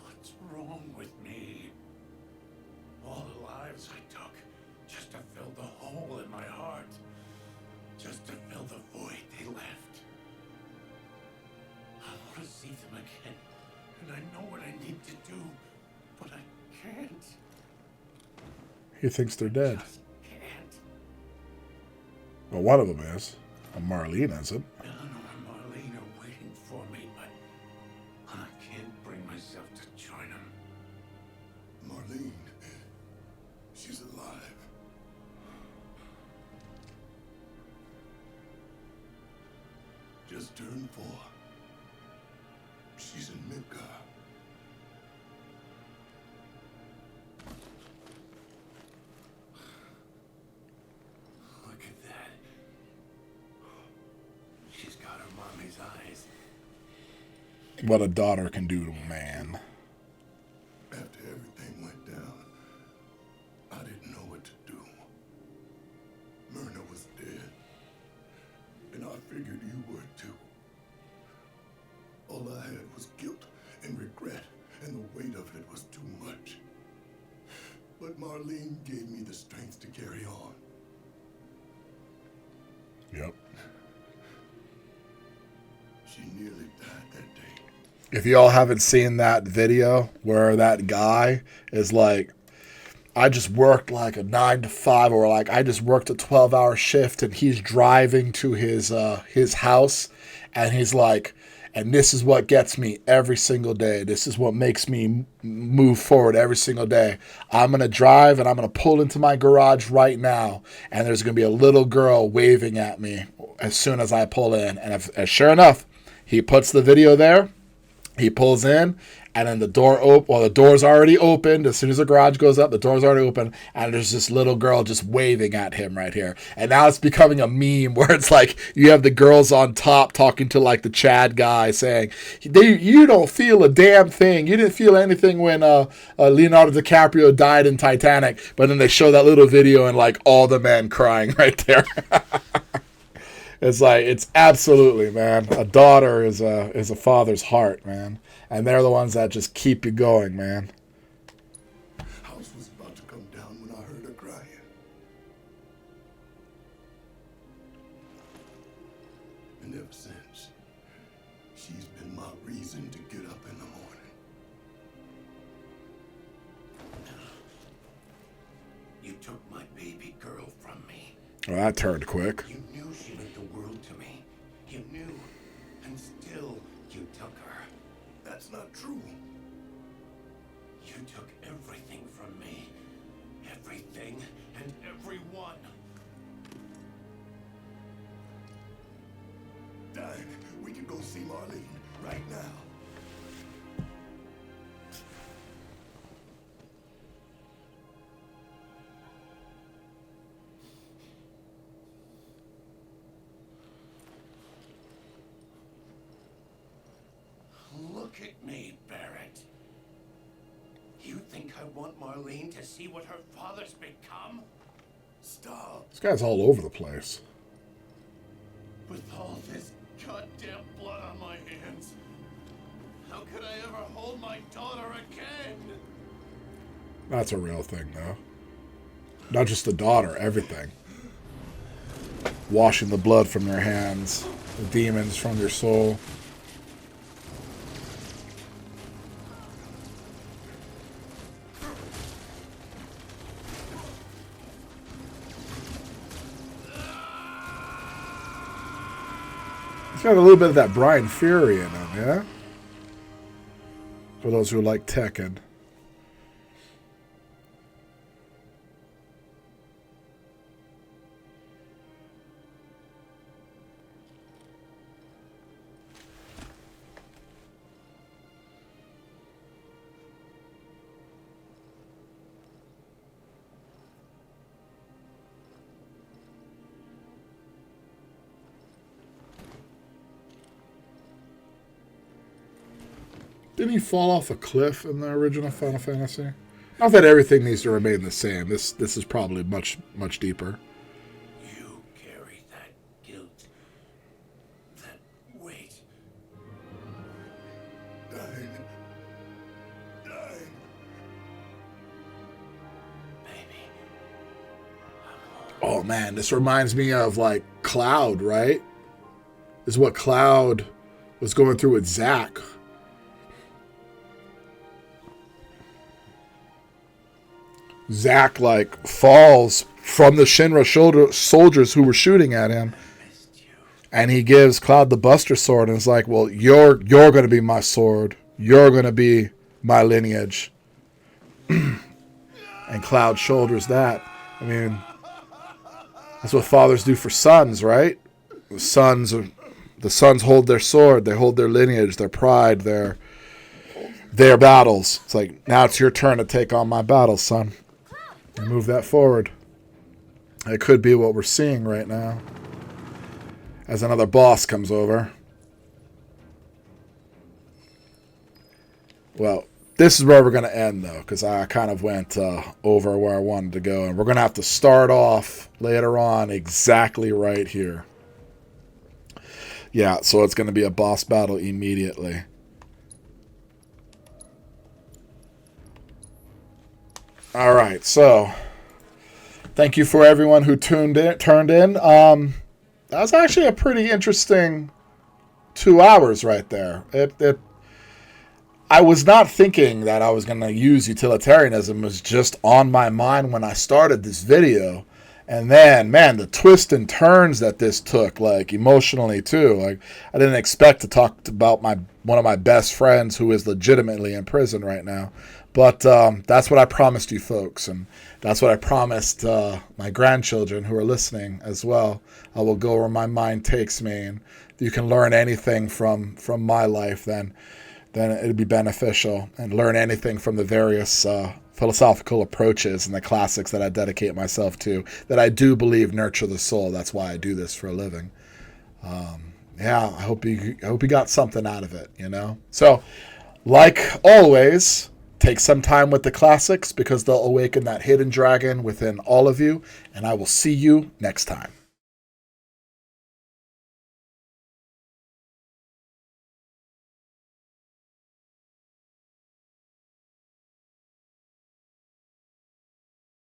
What's wrong with me? All the lives I took just to fill the hole in my heart. Just to fill the void they left. I want to see them again. And I know what I need to do. But I can't. He thinks they're dead. Just can't. Well, one of them is. And Marlene isn't. Eleanor and Marlene are waiting for me, but I can't bring myself to join them. Marlene, she's alive. Just turned 4. She's in Midgar. Look at that. She's got her mommy's eyes. What a daughter can do to a man. After everything went down, I didn't know what to do. Myrna was dead. And I figured you were too. All I had was guilt and regret, and the weight of it was too much. But Marlene gave me the strength to carry on. Yep. She nearly died that day. If y'all haven't seen that video where that guy is like, I just worked like a 9 to 5, or like I just worked a 12-hour shift, and he's driving to his house, and he's like, and this is what gets me every single day. This is what makes me move forward every single day. I'm going to drive and I'm going to pull into my garage right now, and there's going to be a little girl waving at me as soon as I pull in. And sure enough, he puts the video there. He pulls in, and then the door's already opened. As soon as the garage goes up, the door's already open, and there's this little girl just waving at him right here. And now it's becoming a meme where it's like you have the girls on top talking to like the Chad guy saying, you don't feel a damn thing. You didn't feel anything when Leonardo DiCaprio died in Titanic. But then they show that little video and like all the men crying right there. It's like, it's absolutely, man. A daughter is a father's heart, man. And they're the ones that just keep you going, man. House was about to come down when I heard her crying. And ever since, she's been my reason to get up in the morning. You took my baby girl from me. Well, that turned quick. You knew she meant the world to me. You knew, and still you took her. That's not true. You took everything from me. Everything and everyone. Dang, we can go see Marlene right now. Look at me, Barrett. You think I want Marlene to see what her father's become? Stop. This guy's all over the place. With all this goddamn blood on my hands, How could I ever hold my daughter again? That's a real thing, though. Not just the daughter, everything. Washing the blood from your hands, the demons from your soul. He's got a little bit of that Brian Fury in him, yeah? For those who like Tekken. Didn't he fall off a cliff in the original Final Fantasy? Not that everything needs to remain the same. This is probably much deeper. You carry that guilt, that weight. Dying. Oh man, this reminds me of like Cloud, right? This is what Cloud was going through with Zack. Zack like falls from the Shinra soldiers who were shooting at him, and he gives Cloud the Buster Sword and is like, well, you're going to be my sword, you're going to be my lineage. And Cloud shoulders that. I mean, that's what fathers do for sons, right? The sons hold their sword, they hold their lineage, their pride, their battles. It's like, now it's your turn to take on my battles, son. Move that forward. It could be what we're seeing right now as another boss comes over. Well, this is where we're going to end, though, because I kind of went over where I wanted to go. And we're going to have to start off later on exactly right here. Yeah, so it's going to be a boss battle immediately. All right, so thank you for everyone who turned in. That was actually a pretty interesting 2 hours right there. I was not thinking that I was going to use utilitarianism. It was just on my mind when I started this video. And then, man, the twists and turns that this took, like emotionally too. Like, I didn't expect to talk about one of my best friends who is legitimately in prison right now. But that's what I promised you folks, and that's what I promised my grandchildren who are listening as well. I will go where my mind takes me, and if you can learn anything from my life, then it'd be beneficial, and learn anything from the various philosophical approaches and the classics that I dedicate myself to, that I do believe nurture the soul. That's why I do this for a living. Yeah, I hope you got something out of it, you know? So, like always, take some time with the classics because they'll awaken that hidden dragon within all of you, and I will see you next time.